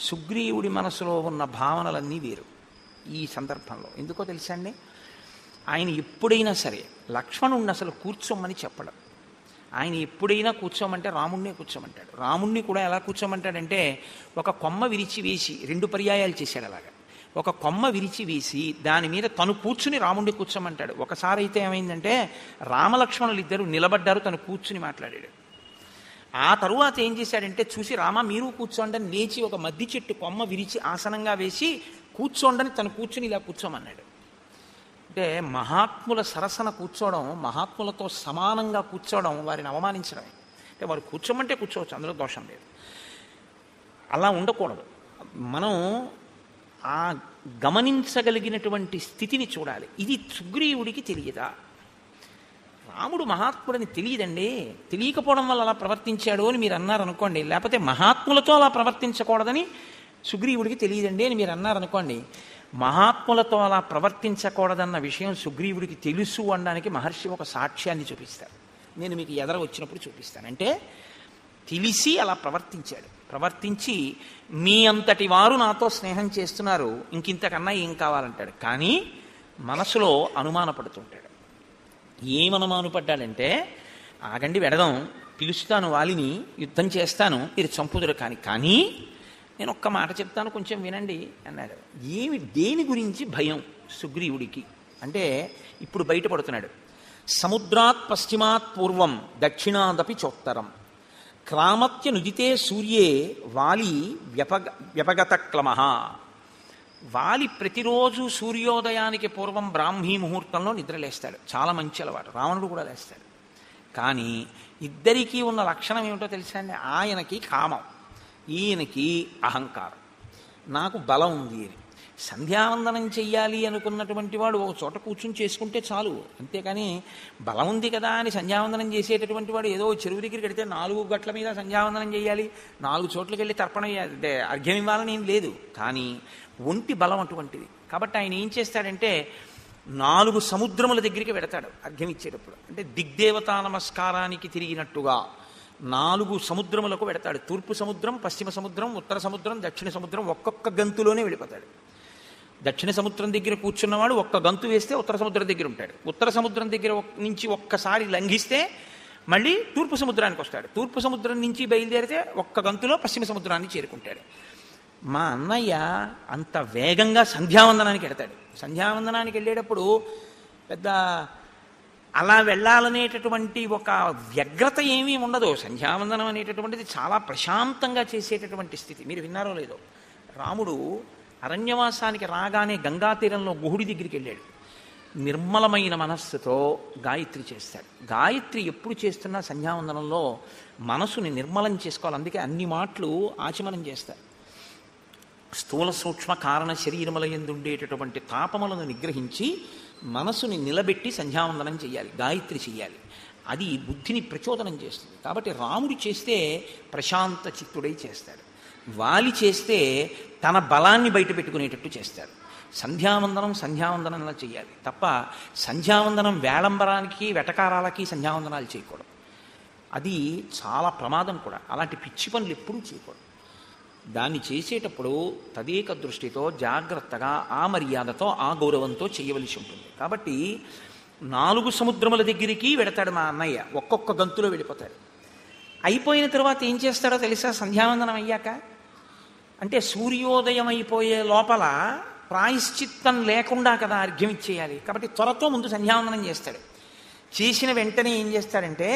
సుగ్రీవుడి మనసులో ఉన్న భావనలన్నీ వేరు ఈ సందర్భంలో. ఎందుకో తెలుసా అండి, ఆయన ఎప్పుడైనా సరే లక్ష్మణుణ్ణి అసలు కూర్చోమని చెప్పడం. ఆయన ఎప్పుడైనా కూర్చోమంటే రాముణ్ణే కూర్చోమంటాడు. రాముణ్ణి కూడా ఎలా కూర్చోమంటాడంటే, ఒక కొమ్మ విరిచి వేసి 2 పర్యాయాలు చేశాడు అలాగా. ఒక కొమ్మ విరిచి వేసి దాని మీద తను కూర్చుని రాముణ్ణి కూర్చోమంటాడు. ఒకసారి అయితే ఏమైందంటే రామలక్ష్మణులు ఇద్దరు నిలబడ్డారు, తను కూర్చుని మాట్లాడాడు. ఆ తరువాత ఏం చేశాడంటే, చూసి రామ మీరు కూర్చోండి అని లేచి ఒక మద్ది చెట్టు కొమ్మ విరిచి ఆసనంగా వేసి కూర్చోండని తను కూర్చుని ఇలా కూర్చోమన్నాడు. అంటే మహాత్ముల సరసన కూర్చోవడం, మహాత్ములతో సమానంగా కూర్చోవడం వారిని అవమానించడమే. అంటే వారు కూర్చోమంటే కూర్చోవచ్చు, అందులో దోషం లేదు. అలా ఉండకూడదు. మనం ఆ గమనించగలిగినటువంటి స్థితిని చూడాలి. ఇది సుగ్రీవుడికి తెలియదా? రాముడు మహాత్ముడని తెలియదండి. తెలియకపోవడం వల్ల అలా ప్రవర్తించాడు అని మీరు అన్నారనుకోండి, లేకపోతే మహాత్ములతో అలా ప్రవర్తించకూడదని సుగ్రీవుడికి తెలియదండి అని మీరు అన్నారనుకోండి, మహాత్ములతో అలా ప్రవర్తించకూడదన్న విషయం సుగ్రీవుడికి తెలుసు అనడానికి మహర్షి ఒక సాక్ష్యాన్ని చూపిస్తారు. నేను మీకు ఎదర వచ్చినప్పుడు చూపిస్తాను. అంటే తెలిసి అలా ప్రవర్తించాడు. ప్రవర్తించి మీ అంతటి వారు నాతో స్నేహం చేస్తున్నారు, ఇంకింతకన్నా ఏం కావాలంటాడు. కానీ మనసులో అనుమానపడుతుంటాడు. ఏమనుమానపడ్డాడంటే, ఆగండి వెడదాం, పిలుస్తాను వాలిని, యుద్ధం చేస్తాను, మీరు చంపుదురు కానీ నేను ఒక్క మాట చెప్తాను, కొంచెం వినండి అన్నాడు. దేని గురించి భయం సుగ్రీవుడికి అంటే ఇప్పుడు బయటపడుతున్నాడు. సముద్రాత్ పశ్చిమాత్ పూర్వం దక్షిణాదపి చోత్తరం క్రామత్య నుదితే సూర్యే వాలి వ్యపగత క్లమః. వాలి ప్రతిరోజు సూర్యోదయానికి పూర్వం బ్రాహ్మీ ముహూర్తంలో నిద్రలేస్తాడు. చాలా మంచి అలవాటు. రావణుడు కూడా లేస్తాడు. కానీ ఇద్దరికీ ఉన్న లక్షణం ఏమిటో తెలుసా అండి? ఆయనకి కామం, ఈయనకి అహంకారం. నాకు బలం ఉంది అని. సంధ్యావందనం చెయ్యాలి అనుకున్నటువంటి వాడు ఒక చోట కూర్చుని చేసుకుంటే చాలు. అంతేకాని బలం ఉంది కదా అని సంధ్యావందనం చేసేటటువంటి వాడు ఏదో చెరువు దగ్గరికి వెడితే 4 గట్ల మీద సంధ్యావందనం చేయాలి, 4 చోట్లకి వెళ్ళి తర్పణ అర్ఘ్యం ఇవ్వాలని ఏం లేదు. కానీ ఒంటి బలం అటువంటిది. కాబట్టి ఆయన ఏం చేస్తాడంటే 4 సముద్రముల దగ్గరికి వెడతాడు అర్ఘ్యం ఇచ్చేటప్పుడు. అంటే దిగ్దేవతా నమస్కారానికి తిరిగినట్టుగా 4 సముద్రములకు వెడతాడు. తూర్పు సముద్రం, పశ్చిమ సముద్రం, ఉత్తర సముద్రం, దక్షిణ సముద్రం ఒక్కొక్క గంతులోనే వెళ్ళిపోతాడు. దక్షిణ సముద్రం దగ్గర కూర్చున్నవాడు ఒక్క గంతు వేస్తే ఉత్తర సముద్రం దగ్గర ఉంటాడు. ఉత్తర సముద్రం దగ్గర నుంచి ఒక్కసారి లంఘిస్తే మళ్ళీ తూర్పు సముద్రానికి వస్తాడు. తూర్పు సముద్రం నుంచి బయలుదేరితే ఒక్క గంతులో పశ్చిమ సముద్రాన్ని చేరుకుంటాడు. మా అన్నయ్య అంత వేగంగా సంధ్యావందనానికి వెడతాడు. సంధ్యావందనానికి వెళ్ళేటప్పుడు పెద్ద అలా వెళ్ళాలనేటటువంటి ఒక వ్యగ్రత ఏమీ ఉండదు. సంధ్యావందనం అనేటటువంటిది చాలా ప్రశాంతంగా చేసేటటువంటి స్థితి. మీరు విన్నారో లేదో, రాముడు అరణ్యవాసానికి రాగానే గంగా తీరంలో గుహుడి దగ్గరికి వెళ్ళాడు. నిర్మలమైన మనస్సుతో గాయత్రి చేస్తాడు. గాయత్రి ఎప్పుడు చేస్తున్నా సంధ్యావందనంలో మనసుని నిర్మలం చేసుకోవాలి. అందుకే అన్ని మాటలు ఆచమనం చేస్తారు. స్థూల సూక్ష్మ కారణ శరీరముల యందు ఉండేటటువంటి తాపములను నిగ్రహించి మనసుని నిలబెట్టి సంధ్యావందనం చేయాలి, గాయత్రి చెయ్యాలి. అది బుద్ధిని ప్రచోదనం చేస్తుంది. కాబట్టి రాముడు చేస్తే ప్రశాంత చిత్తుడై చేస్తాడు. వాలి చేస్తే తన బలాన్ని బయట పెట్టుకునేటట్టు చేస్తాడు. సంధ్యావందనంలా చేయాలి తప్ప సంధ్యావందనం వేళంబరానికి వెటకారాలకి సంధ్యావందనాలు చేయకూడదు. అది చాలా ప్రమాదం కూడా. అలాంటి పిచ్చి పనులు ఎప్పుడూ చేయకూడదు. దాన్ని చేసేటప్పుడు తదేక దృష్టితో జాగ్రత్తగా ఆ మర్యాదతో ఆ గౌరవంతో చేయవలసి ఉంటుంది. కాబట్టి 4 సముద్రముల దగ్గరికి వెడతాడు మా అన్నయ్య. ఒక్కొక్క గంతులో వెళ్ళిపోతాడు. అయిపోయిన తర్వాత ఏం చేస్తాడో తెలుసా? సంధ్యావందనం అయ్యాక అంటే సూర్యోదయం అయిపోయే లోపల ప్రాయశ్చిత్తం లేకుండా కదా అర్ఘ్యం ఇచ్చేయాలి. కాబట్టి త్వరతో ముందు సంధ్యావందనం చేస్తాడు. చేసిన వెంటనే ఏం చేస్తాడంటే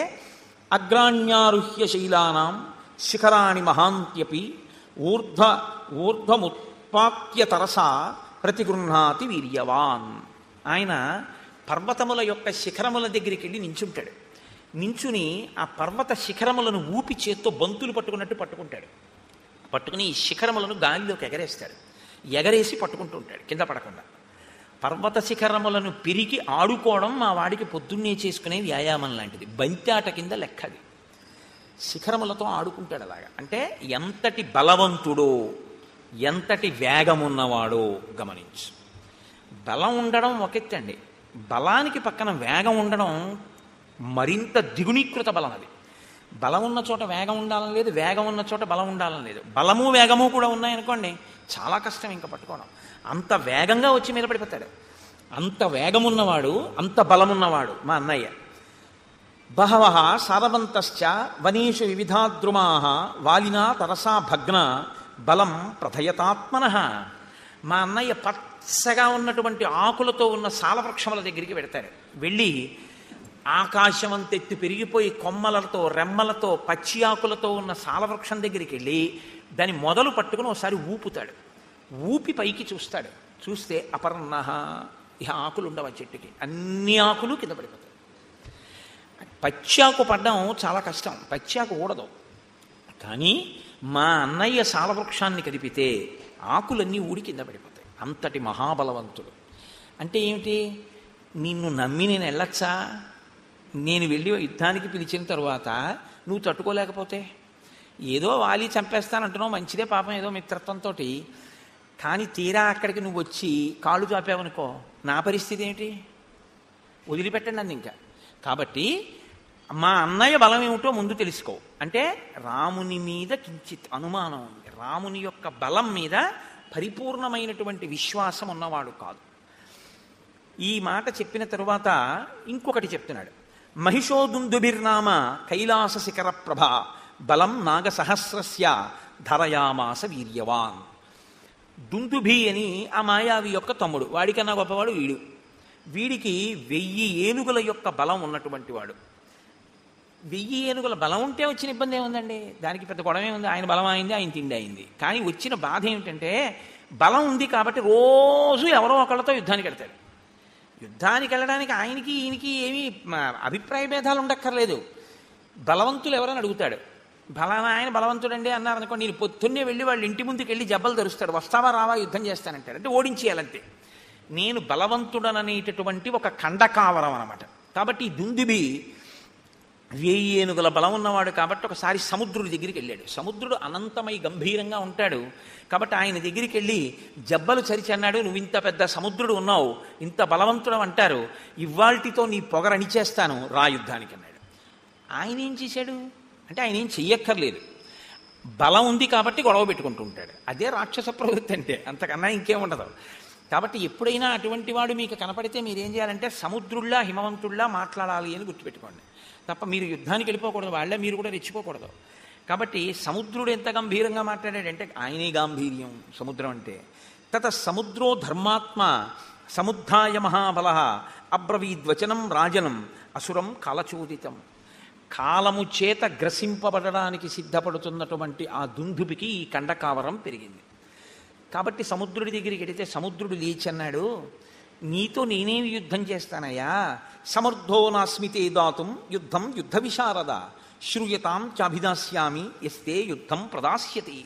అగ్రాణ్యారుహ్య శైలానాం శిఖరాణి మహాంత్యపి ఊర్ధ్వముత్పాత్య తరసా ప్రతిగృహ్ణాతి వీర్యవాన్. ఆయన పర్వతముల యొక్క శిఖరముల దగ్గరికి వెళ్ళి నించుంటాడు. నించుని ఆ పర్వత శిఖరములను ఊపి చేత్తో బంతులు పట్టుకున్నట్టు పట్టుకుంటాడు. పట్టుకుని ఈ శిఖరములను గాలిలోకి ఎగరేస్తాడు. ఎగరేసి పట్టుకుంటూ ఉంటాడు కింద పడకుండా. పర్వత శిఖరములను పిరికి ఆడుకోవడం మా వాడికి పొద్దున్నే చేసుకునే వ్యాయామం లాంటిది. బంతాట కింద లెక్కది. శిఖరములతో ఆడుకుంటాడు అలాగా. అంటే ఎంతటి బలవంతుడో, ఎంతటి వేగమున్నవాడో గమనించు. బలం ఉండడం ఒకెత్తండి, బలానికి పక్కన వేగం ఉండడం మరింత దిగునీకృత బలం. అది బలం ఉన్న చోట వేగం ఉండాలని లేదు, వేగం ఉన్న చోట బలం ఉండాలని లేదు. బలము వేగము కూడా ఉన్నాయనుకోండి, చాలా కష్టం ఇంకా పట్టుకోవడం. అంత వేగంగా వచ్చి మీద పడిపోతాడు. అంత వేగమున్నవాడు, అంత బలమున్నవాడు మా అన్నయ్య. బహవః సారవంతశ్చ వనేషు వివిధాద్రుమాః వాలినా తరసా భగ్న బలం ప్రథయతాత్మనః. మా అన్నయ్య పచ్చగా ఉన్నటువంటి ఆకులతో ఉన్న సాలవృక్షముల దగ్గరికి వెడతాడు. వెళ్ళి ఆకాశమంతెత్తు పెరిగిపోయి కొమ్మలతో రెమ్మలతో పచ్చి ఆకులతో ఉన్న సాలవృక్షం దగ్గరికి వెళ్ళి దాన్ని మొదలు పట్టుకుని ఒకసారి ఊపుతాడు. ఊపి పైకి చూస్తాడు. చూస్తే అపర్ణః, ఇహ ఆకులు ఉండవు ఆ చెట్టుకి, అన్ని ఆకులు కింద పడిపోతాయి. పచ్చాకు పడ్డం చాలా కష్టం, పచ్చాకు ఊడదు. కానీ మా అన్నయ్య సాలవృక్షాన్ని కదిపితే ఆకులన్నీ ఊడి కింద పడిపోతాయి. అంతటి మహాబలవంతుడు. అంటే ఏమిటి? నిన్ను నమ్మి నేను వెళ్ళొచ్చా? నేను వెళ్ళి యుద్ధానికి పిలిచిన తరువాత నువ్వు తట్టుకోలేకపోతే ఏదో వాలి చంపేస్తానంటున్నావు, మంచిదే పాపం, ఏదో మిత్రత్వంతో. కానీ తీరా అక్కడికి నువ్వు వచ్చి కాళ్ళు చాపావనుకో, నా పరిస్థితి ఏమిటి? వదిలిపెట్టండి నన్ను ఇంకా. కాబట్టి మా అన్నయ్య బలం ఏమిటో ముందు తెలుసుకో. అంటే రాముని మీద కించిత్ అనుమానం ఉంది. రాముని యొక్క బలం మీద పరిపూర్ణమైనటువంటి విశ్వాసం ఉన్నవాడు కాదు. ఈ మాట చెప్పిన తరువాత ఇంకొకటి చెప్తున్నాడు. మహిషోదుందుభిర్నామ కైలాస శిఖర ప్రభ బలం నాగసహస్రస్య ధరయామాస వీర్యవాన్. దుందుభి అని ఆ మాయావి యొక్క తమ్ముడు, వాడికన్నా గొప్పవాడు వీడు. వీడికి 1000 ఏనుగుల యొక్క బలం ఉన్నటువంటి వాడు. 1000 ఏనుగుల బలం ఉంటే వచ్చిన ఇబ్బంది ఏముందండి? దానికి పెద్ద గొడవ ఏముంది? ఆయన బలం అయింది, ఆయన తిండి అయింది. కానీ వచ్చిన బాధ ఏమిటంటే బలం ఉంది కాబట్టి రోజు ఎవరో ఒకళ్ళతో యుద్ధానికి వెళ్తాడు. యుద్ధానికి వెళ్ళడానికి ఆయనకి ఈయనకి ఏమీ అభిప్రాయ భేదాలు ఉండక్కర్లేదు. బలవంతులు ఎవరని అడుగుతాడు. ఆయన బలవంతుడండి అన్నారు అనుకో, నేను పొద్దున్నే వెళ్ళి వాళ్ళ ఇంటి ముందుకు వెళ్ళి జబ్బలు తెరుస్తాడు, వస్తావా రావా యుద్ధం చేస్తానంటాడు. అంటే ఓడించేయాలంతే. నేను బలవంతుడననేటటువంటి ఒక ఖండకావరం అనమాట. కాబట్టి ఈ దుందుబి 1000 ఏనుగుల బలం ఉన్నవాడు కాబట్టి ఒకసారి సముద్రుడి దగ్గరికి వెళ్ళాడు. సముద్రుడు అనంతమై గంభీరంగా ఉంటాడు కాబట్టి ఆయన దగ్గరికి వెళ్ళి జబ్బలు చరిచి అన్నాడు, నువ్వు ఇంత పెద్ద సముద్రుడు ఉన్నావు, ఇంత బలవంతుడు అంటారు, ఇవాల్టితో నీ పొగరు అణిచేస్తాను, రా యుద్ధానికి అన్నాడు. ఆయన ఏం చేశాడు అంటే ఆయన ఏం చెయ్యక్కర్లేదు, బలం ఉంది కాబట్టి గొడవ పెట్టుకుంటూ ఉంటాడు. అదే రాక్షస ప్రవృత్తి అంటే, అంతకన్నా ఇంకేముండదు. కాబట్టి ఎప్పుడైనా అటువంటి వాడు మీకు కనపడితే మీరేం చేయాలంటే సముద్రుల్లా హిమవంతుల్లా మాట్లాడాలి అని గుర్తుపెట్టుకోండి. తప్ప మీరు యుద్ధానికి వెళ్ళిపోకూడదు, వాళ్ళే మీరు కూడా రెచ్చిపోకూడదు. కాబట్టి సముద్రుడు ఎంత గంభీరంగా మాట్లాడాడంటే ఆయనే గాంభీర్యం సముద్రం అంటే. తత సముద్రో ధర్మాత్మ సముద్ధాయ మహాబల అబ్రవీద్వచనం రాజనం అసురం కాలచోదితం. కాలము చేత గ్రసింపబడడానికి సిద్ధపడుతున్నటువంటి ఆ దుందుబికి ఈ కండకావరం పెరిగింది. కాబట్టి సముద్రుడి దగ్గరికి వెళితే సముద్రుడు లేచి అన్నాడు, నీతో నేనేమి యుద్ధం చేస్తానయ్యా, సమర్థో నాస్మితే దాతుం యుద్ధం యుద్ధ విశారద శ్రూయతాం చాభిదాస్యామి యస్తే యుద్ధం ప్రదాస్యతి.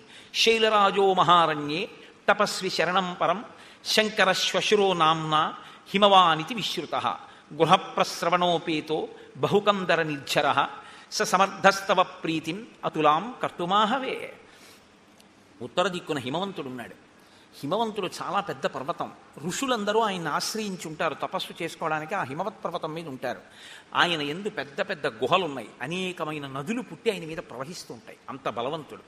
శైలరాజో మహారణ్యే తపస్వి శరణం పరం శంకర శ్వశురో నామ్నా హిమవానితి విశ్రుత గృహప్రస్రవణోపేతో బహుకందర నిర్ఝర స సమర్థస్తవ ప్రీతిం అతులాం కర్తుమాహవే. ఉత్తర దిక్కున హిమవంతుడున్నాడు. హిమవంతుడు చాలా పెద్ద పర్వతం. ఋషులందరూ ఆయన్ని ఆశ్రయించి ఉంటారు, తపస్సు చేసుకోవడానికి ఆ హిమవత్ పర్వతం మీద ఉంటారు. ఆయన ఎందు పెద్ద పెద్ద గుహలున్నాయి, అనేకమైన నదులు పుట్టి ఆయన మీద ప్రవహిస్తూ ఉంటాయి. అంత బలవంతుడు,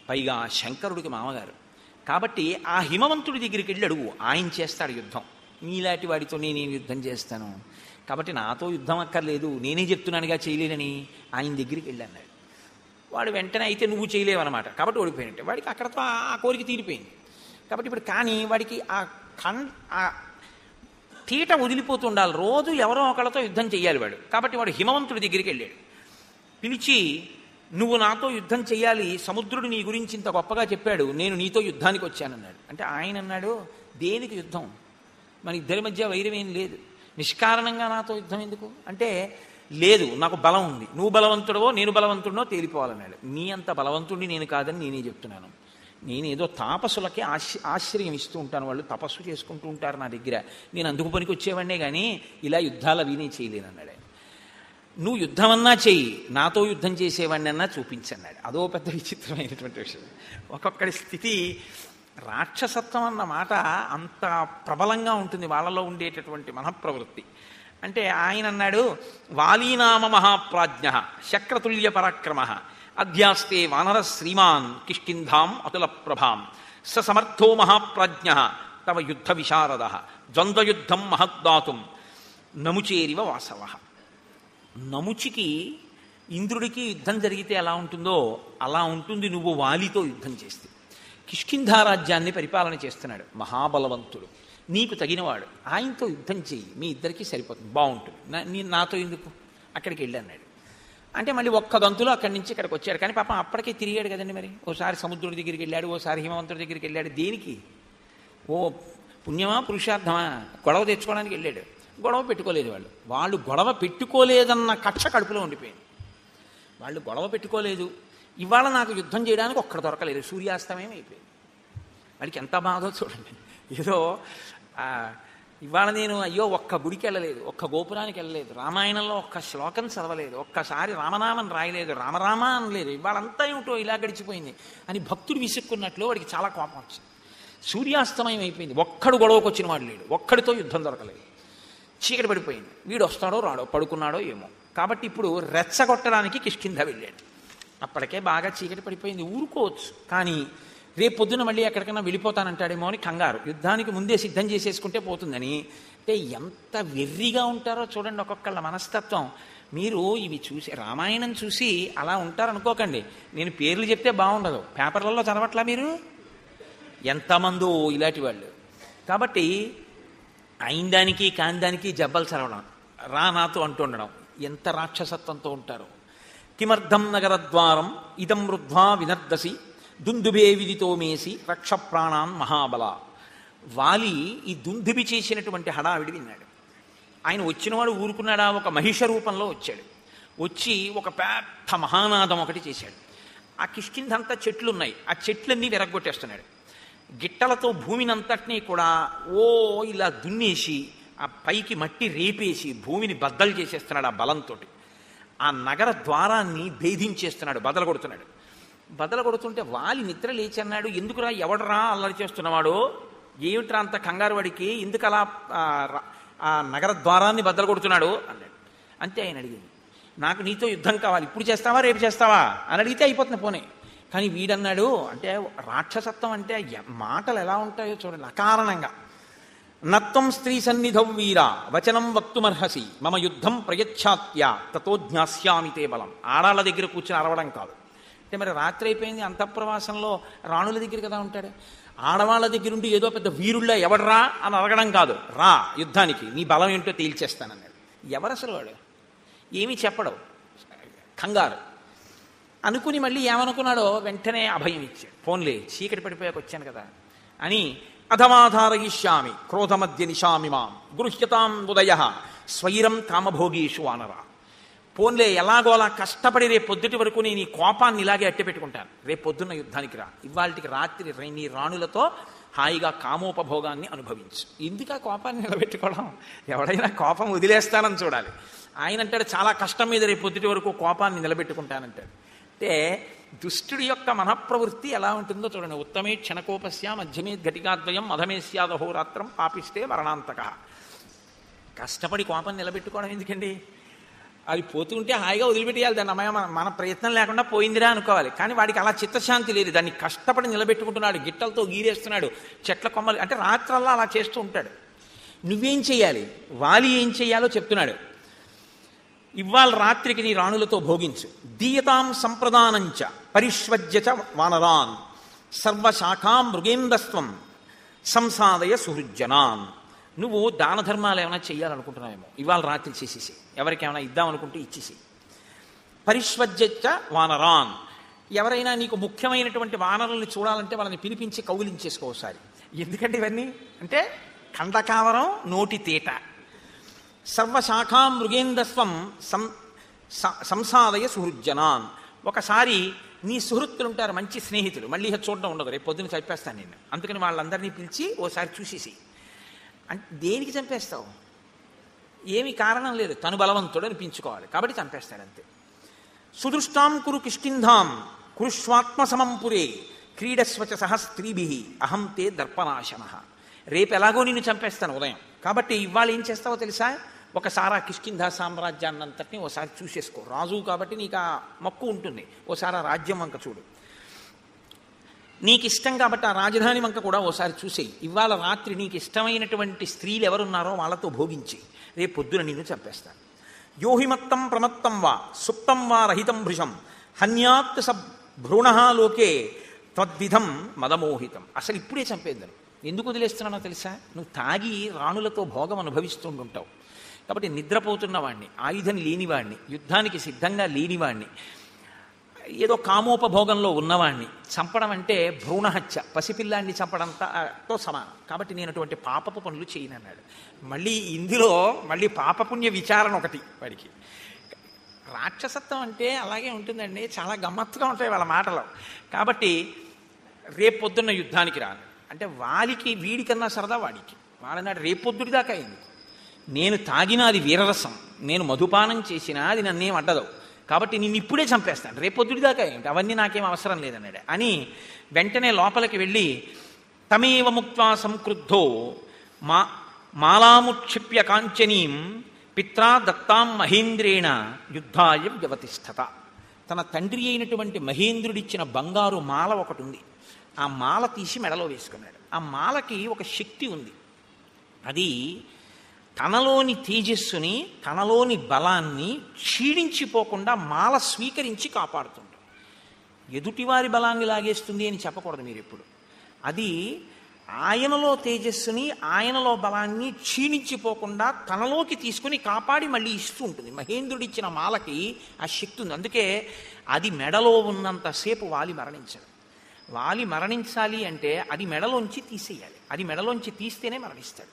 పైగా శంకరుడికి మామగారు. కాబట్టి ఆ హిమవంతుడి దగ్గరికి వెళ్ళి అడుగు, ఆయన చేస్తాడు యుద్ధం. నీలాంటి వాడితో నేనేం యుద్ధం చేస్తాను, కాబట్టి నాతో యుద్ధం అక్కర్లేదు, నేనే చెప్తున్నానుగా చేయలేనని ఆయన దగ్గరికి వెళ్ళి అన్నాడు. వాడు వెంటనే అయితే నువ్వు చేయలేవన్నమాట, కాబట్టి ఓడిపోయినట్టే. వాడికి అక్కడతో ఆ కోరిక తీరిపోయింది. కాబట్టి ఇప్పుడు కానీ వాడికి ఆ తీట వదిలిపోతూ ఉండాలి, రోజు ఎవరో ఒకళ్ళతో యుద్ధం చెయ్యాలి వాడు. కాబట్టి వాడు హిమవంతుడి దగ్గరికి వెళ్ళాడు. పిలిచి, నువ్వు నాతో యుద్ధం చెయ్యాలి, సముద్రుడు నీ గురించి ఇంత గొప్పగా చెప్పాడు, నేను నీతో యుద్ధానికి వచ్చానన్నాడు. అంటే ఆయన అన్నాడు, దేనికి యుద్ధం, మన ఇద్దరి మధ్య వైరం ఏం లేదు, నిష్కారణంగా నాతో యుద్ధం ఎందుకు అంటే, లేదు నాకు బలం ఉంది, నువ్వు బలవంతుడవో నేను బలవంతుడినో తేలిపోవాలన్నాడు. నీ అంత బలవంతుడిని నేను కాదని నేనే చెప్తున్నాను. నేనేదో తాపసులకి ఆశ్రయం ఇస్తూ ఉంటాను, వాళ్ళు తపస్సు చేసుకుంటూ ఉంటారు నా దగ్గర, నేను అందుకు పనికి వచ్చేవాడినే కానీ ఇలా యుద్ధాలు అవి నేను చేయలేనన్నాడు. నువ్వు యుద్ధం అన్నా చెయ్యి, నాతో యుద్ధం చేసేవాడిని అన్నా చూపించన్నాడు. అదో పెద్ద విచిత్రమైనటువంటి విషయం. ఒక్కొక్కడి స్థితి, రాక్షసత్వం అన్న మాట అంత ప్రబలంగా ఉంటుంది వాళ్ళలో ఉండేటటువంటి మనఃప్రవృత్తి. అంటే ఆయన అన్నాడు, వాలీనామ మహాప్రాజ్ఞ శక్రతుల్య పరాక్రమ అధ్యాస్తే వానర శ్రీమాన్ కిష్కింధాం అతుల ప్రభాం స సమర్థో మహాప్రాజ్ఞ తవ యుద్ధ విశారద ద్వంద్వయుద్ధం మహద్దాతుం నముచేరివ వాసవ. నముచికి ఇంద్రుడికి యుద్ధం జరిగితే ఎలా ఉంటుందో అలా ఉంటుంది నువ్వు వాలితో యుద్ధం చేస్తే. కిష్కింధారాజ్యాన్ని పరిపాలన చేస్తున్నాడు, మహాబలవంతుడు, నీకు తగినవాడు, ఆయనతో యుద్ధం చెయ్యి, మీ ఇద్దరికీ సరిపోతుంది, బాగుంటుంది, నాతో ఎందుకు, అక్కడికి వెళ్ళి అన్నాడు. అంటే మళ్ళీ ఒక్క గంతులో అక్కడి నుంచి ఇక్కడికి వచ్చాడు. కానీ పాపం అప్పటికే తిరిగాడు కదండి. మరి ఓసారి సముద్రుడి దగ్గరికి వెళ్ళాడు, ఓసారి హిమవంతుడి దగ్గరికి వెళ్ళాడు. దేనికి, ఓ పుణ్యమా పురుషార్థమా, గొడవ తెచ్చుకోవడానికి వెళ్ళాడు. గొడవ పెట్టుకోలేదు వాళ్ళు గొడవ పెట్టుకోలేదన్న కక్ష కడుపులో ఉండిపోయింది. వాళ్ళు గొడవ పెట్టుకోలేదు, ఇవాళ నాకు యుద్ధం చేయడానికి ఒక్కడ దొరకలేదు, సూర్యాస్తమయం అయిపోయింది. వాడికి ఎంత బాధో చూడండి. ఏదో ఇవాళ నేను అయ్యో ఒక్క గుడికి వెళ్ళలేదు, ఒక్క గోపురానికి వెళ్ళలేదు, రామాయణంలో ఒక్క శ్లోకం చదవలేదు, ఒక్కసారి రామనామం రాయలేదు, రామరామ అనలేదు, ఇవాళంతా ఏమిటో ఇలా గడిచిపోయింది అని భక్తుడు విసుక్కున్నట్లు వాడికి చాలా కోపం వచ్చింది. సూర్యాస్తమయం అయిపోయింది, ఒక్కడు గొడవకు వచ్చిన వాడు లేడు, ఒక్కడితో యుద్ధం దొరకలేదు, చీకటి పడిపోయింది. వీడు వస్తాడో రాడో, పడుకున్నాడో ఏమో. కాబట్టి ఇప్పుడు రెచ్చగొట్టడానికి కిష్కింధ వెళ్ళాడు. అప్పటికే బాగా చీకటి పడిపోయింది, ఊరుకోవచ్చు, కానీ రేపు పొద్దున మళ్ళీ ఎక్కడికైనా వెళ్ళిపోతానంటాడేమో అని కంగారు, యుద్ధానికి ముందే సిద్ధం చేసేసుకుంటే పోతుందని. అంటే ఎంత వెర్రిగా ఉంటారో చూడండి ఒక్కొక్కళ్ళ మనస్తత్వం. మీరు ఇవి చూసి, రామాయణం చూసి అలా ఉంటారనుకోకండి. నేను పేర్లు చెప్తే బాగుండదు, పేపర్లలో చదవట్లా మీరు, ఎంతమందో ఇలాంటి వాళ్ళు. కాబట్టి అయిన దానికి కాని దానికి జబ్బలు చదవడం, రా నాతో అంటుండడం, ఎంత రాక్షసత్వంతో ఉంటారో. కిమర్థం నగరద్వారం ఇదం రుద్ధ్వా వినర్దసి దుందుభే విదితో మేసి రక్ష ప్రాణాన్ మహాబల. వాలి ఈ దుందుబి చేసినటువంటి హడావిడి విన్నాడు. ఆయన వచ్చినవాడు ఊరుకున్నాడా? ఒక మహిష రూపంలో వచ్చాడు. వచ్చి ఒక పెద్ద మహానాదం ఒకటి చేశాడు. ఆ కిష్కిందంతా చెట్లున్నాయి, ఆ చెట్లన్నీ విరగ్గొట్టేస్తున్నాడు. గిట్టలతో భూమినంతటినీ కూడా ఇలా దున్నేసి ఆ పైకి మట్టి రేపేసి భూమిని బద్దలు చేసేస్తున్నాడు ఆ బలంతో. ఆ నగర ద్వారాన్ని భేదించేస్తున్నాడు, బదలు కొడుతున్నాడు. బదలు కొడుతుంటే వాలి నిద్ర లేచి అన్నాడు, ఎందుకురా, ఎవడరా అల్లరి చేస్తున్నవాడు, ఏమిట్రా అంత కంగారు వాడికి, ఎందుకు అలా ఆ నగర ద్వారాన్ని బద్దలు కొడుతున్నాడు అన్నాడు. అంతే ఆయన అడిగింది, నాకు నీతో యుద్ధం కావాలి, ఇప్పుడు చేస్తావా రేపు చేస్తావా అని అడిగితే అయిపోతుంది పోనీ. కానీ వీడన్నాడు, అంటే రాక్షసత్వం అంటే మాటలు ఎలా ఉంటాయో చూడండి, అకారణంగా. నత్వం స్త్రీ సన్నిధౌ వీర వచనం వక్తుమర్హసి మమ యుద్ధం ప్రయచ్ఛాత్య తతో జ్ఞాస్యామి తే బలం. ఆడాళ్ళ దగ్గర కూర్చొని అరవడం కాదు. అంటే మరి రాత్రి అయిపోయింది, అంతఃప్రవాసంలో రాణుల దగ్గర కదా ఉంటాడు. ఆడవాళ్ళ దగ్గర ఉండి ఏదో పెద్ద వీరుళ్ళ ఎవడరా అని అడగడం కాదు, రా యుద్ధానికి, నీ బలం ఏంటో తేల్చేస్తానన్నాడు. ఎవరు అసలు వాడు? ఏమీ చెప్పడం, కంగారు అనుకుని మళ్ళీ ఏమనుకున్నాడో వెంటనే అభయం ఇచ్చాడు. ఫోన్లే, చీకటి పడిపోయాక వచ్చాను కదా అని. అధమాధారయిష్యామి క్రోధమధ్య నిశామి మాం గృహ్యతాం ఉదయ స్వైరం కామభోగీషు వానరా. పోన్లే, ఎలాగో అలా కష్టపడి రేపు పొద్దుటి వరకు నేను ఈ కోపాన్ని ఇలాగే అట్టి పెట్టుకుంటాను. రేపు పొద్దున్న యుద్ధానికి రా, ఇవాళకి రాత్రి నీ రాణులతో హాయిగా కామోపభోగాన్ని అనుభవించు. ఎందుకు ఆ కోపాన్ని నిలబెట్టుకోవడం? ఎవడైనా కోపం వదిలేస్తానని చూడాలి. ఆయన అంటాడు, చాలా కష్టం మీద రేపు పొద్దుటి వరకు కోపాన్ని నిలబెట్టుకుంటానంటాడు. అంటే దుష్టుడి యొక్క మనఃప్రవృత్తి ఎలా ఉంటుందో చూడండి. ఉత్తమే క్షణకోపస్య మధ్యమే ఘటికాద్వయం మధమే స్యాదహోరాత్రం పాపిస్తే మరణాంతక. కష్టపడి కోపం నిలబెట్టుకోవడం ఎందుకండి? అది పోతుంటే హాయిగా వదిలిపెట్టేయాలి దాన్ని. అమ్మాయి మన ప్రయత్నం లేకుండా పోయిందిరా అనుకోవాలి. కానీ వాడికి అలా చిత్తశాంతి లేదు, దాన్ని కష్టపడి నిలబెట్టుకుంటున్నాడు, గిట్టలతో గీరేస్తున్నాడు, చెట్ల కొమ్మలు, అంటే రాత్రల్లా అలా చేస్తూ ఉంటాడు. నువ్వేం చెయ్యాలి, వాలి ఏం చెయ్యాలో చెప్తున్నాడు. ఇవాళ రాత్రికి నీ రాణులతో భోగించు. దీయతాం సంప్రదానంచ పరిష్వజ్య చ వానరాన్ సర్వశాఖాం మృగేందస్త్వం సంసాదయ సుహృజ్జనాన్. నువ్వు దాన ధర్మాలు ఏమైనా చెయ్యాలనుకుంటున్నావేమో, ఇవాళ రాత్రి చేసేసి, ఎవరికేమైనా ఇద్దామనుకుంటే ఇచ్చేసి. పరిష్వజ్య చ వానరాన్, ఎవరైనా నీకు ముఖ్యమైనటువంటి వానరుల్ని చూడాలంటే వాళ్ళని పిలిపించి కౌగిలించేసుకోసారి. ఎందుకంటే ఇవన్నీ అంటే కండకావరం, నోటి తీట. సర్వశాఖాం మృగేందస్వం సంసాదయ సుహృజ్జనాన్. ఒకసారి నీ సుహృత్తులుంటారు, మంచి స్నేహితులు, మళ్ళీ చూడడం ఉండదు, రేపు పొద్దున్న చంపేస్తాను నేను, అందుకని వాళ్ళందరినీ పిలిచి ఓసారి చూసేసి. అంటే దేనికి చంపేస్తావు? ఏమి కారణం లేదు, తను బలవంతుడు అనిపించుకోవాలి కాబట్టి చంపేస్తాడంతే. సుదృష్టాం కురు కిష్కింధాం కురుష్వాత్మసమం పురే క్రీడస్వచ సహ స్త్రీభి అహం తే దర్పనాశన. రేపు ఎలాగో నిన్ను చంపేస్తాను ఉదయం, కాబట్టి ఇవాళ ఏం చేస్తావో తెలుసా? ఒకసారి ఆ కిష్కింధా సామ్రాజ్యాన్ని అంతటినీ ఓసారి చూసేసుకో. రాజు కాబట్టి నీకు ఆ మక్కు ఉంటుంది, ఓసారి ఆ రాజ్యం వంక చూడు. నీకు ఇష్టం కాబట్టి ఆ రాజధాని వంక కూడా ఓసారి చూసేయి. ఇవాళ రాత్రి నీకు ఇష్టమైనటువంటి స్త్రీలు ఎవరున్నారో వాళ్ళతో భోగించి, రేపు పొద్దున నిన్ను చంపేస్తాను. యోహిమత్తం ప్రమత్తం వా సుప్తం వా రహితం భృశం హన్యాత్ స భ్రూణ లోకే త్వద్విధం మదమోహితం. అసలు ఇప్పుడే చంపేద్దాను. ఎందుకు వదిలేస్తున్నానో తెలుసా? నువ్వు తాగి రాణులతో భోగం అనుభవిస్తుంటావు కాబట్టి నిద్రపోతున్న వాడిని, ఆయుధం లేనివాడిని, యుద్ధానికి సిద్ధంగా లేనివాడిని, ఏదో కామోపభోగంలో ఉన్నవాడిని చంపడం అంటే భ్రూణహత్య, పసిపిల్లాన్ని చంపడంతో సమానం. కాబట్టి నేను అటువంటి పాపపు పనులు చేయనన్నాడు. మళ్ళీ ఇందులో మళ్ళీ పాపపుణ్య విచారణ ఒకటి వాడికి. రాక్షసత్వం అంటే అలాగే ఉంటుందండి, చాలా గమ్మత్తుగా ఉంటాయి వాళ్ళ మాటలు. కాబట్టి రేపు పొద్దున్న యుద్ధానికి రాను అంటే వాలికి వీడికన్నా సరదా వాడికి. వాడన్నాడు, రేపొద్దుడి దాకా అయింది, నేను తాగిన అది వీరరసం, నేను మధుపానం చేసినా అది నన్నేం అడ్డదు, కాబట్టి నేను ఇప్పుడే చంపేస్తాను, రేపొద్దుడి దాకా ఏంటి, అవన్నీ నాకేం అవసరం లేదన్నాడు. అని వెంటనే లోపలికి వెళ్ళి తమేవ ముక్త్వా సంక్రుద్ధో మాలాముక్షిప్య కాంచనీం పిత్రా దత్తాం మహేంద్రేణ యుద్ధాయ వ్యవతిష్టత. తన తండ్రి అయినటువంటి మహేంద్రుడిచ్చిన బంగారు మాల ఒకటి ఉంది, ఆ మాల తీసి మెడలో వేసుకున్నాడు. ఆ మాలకి ఒక శక్తి ఉంది, అది తనలోని తేజస్సుని, తనలోని బలాన్ని క్షీణించిపోకుండా మాల స్వీకరించి కాపాడుతుంది. ఎదుటివారి బలాన్ని లాగేస్తుంది అని చెప్పకూడదు మీరు ఎప్పుడు. అది ఆయనలో తేజస్సుని, ఆయనలో బలాన్ని క్షీణించిపోకుండా తనలోకి తీసుకుని కాపాడి మళ్ళీ ఇస్తూ ఉంటుంది. మహేంద్రుడిచ్చిన మాలకి ఆ శక్తి ఉంది. అందుకే అది మెడలో ఉన్నంతసేపు వాలి మరణించడు. వాలి మరణించాలి అంటే అది మెడలోంచి తీసేయాలి, అది మెడలోంచి తీస్తేనే మరణిస్తాడు.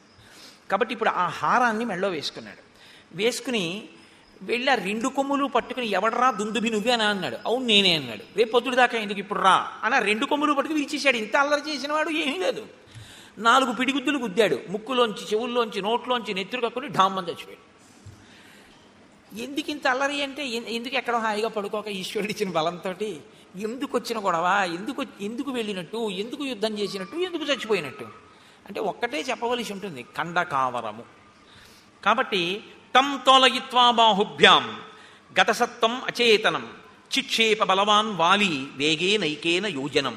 కాబట్టి ఇప్పుడు ఆ హారాన్ని మెడలో వేసుకున్నాడు. వేసుకుని వెళ్ళి ఆ 2 కొమ్ములు పట్టుకుని ఎవడరా దుందుబి నువ్వేనా అన్నాడు. అవును నేనే అన్నాడు. రేపు పొద్దుడు దాకా ఎందుకు ఇప్పుడు రా అని 2 కొమ్ములు పట్టుకుని విరిచేశాడు. ఇంత అల్లరి చేసిన వాడు ఏమీ లేదు. 4 పిడిగుద్దులు గుద్దాడు. ముక్కులోంచి, చెవుల్లోంచి, నోట్లోంచి నెత్తురు కక్కుని ఢామ్మని చచ్చిపోయాడు. ఎందుకు ఇంత అల్లరి అంటే, ఎందుకు ఎక్కడో హాయిగా పడుకోక ఈశ్వరుడు ఇచ్చిన బలంతో ఎందుకు వచ్చిన గొడవ, ఎందుకు వెళ్ళినట్టు, ఎందుకు యుద్ధం చేసినట్టు, ఎందుకు చచ్చిపోయినట్టు అంటే ఒక్కటే చెప్పవలసి ఉంటుంది, ఖండకావరము. కాబట్టి తం తోలయిత్వా బాహుభ్యాం గతసత్వం అచేతనం చిక్షేప బలవాన్ వాలి వేగే నైకేన యోజనం.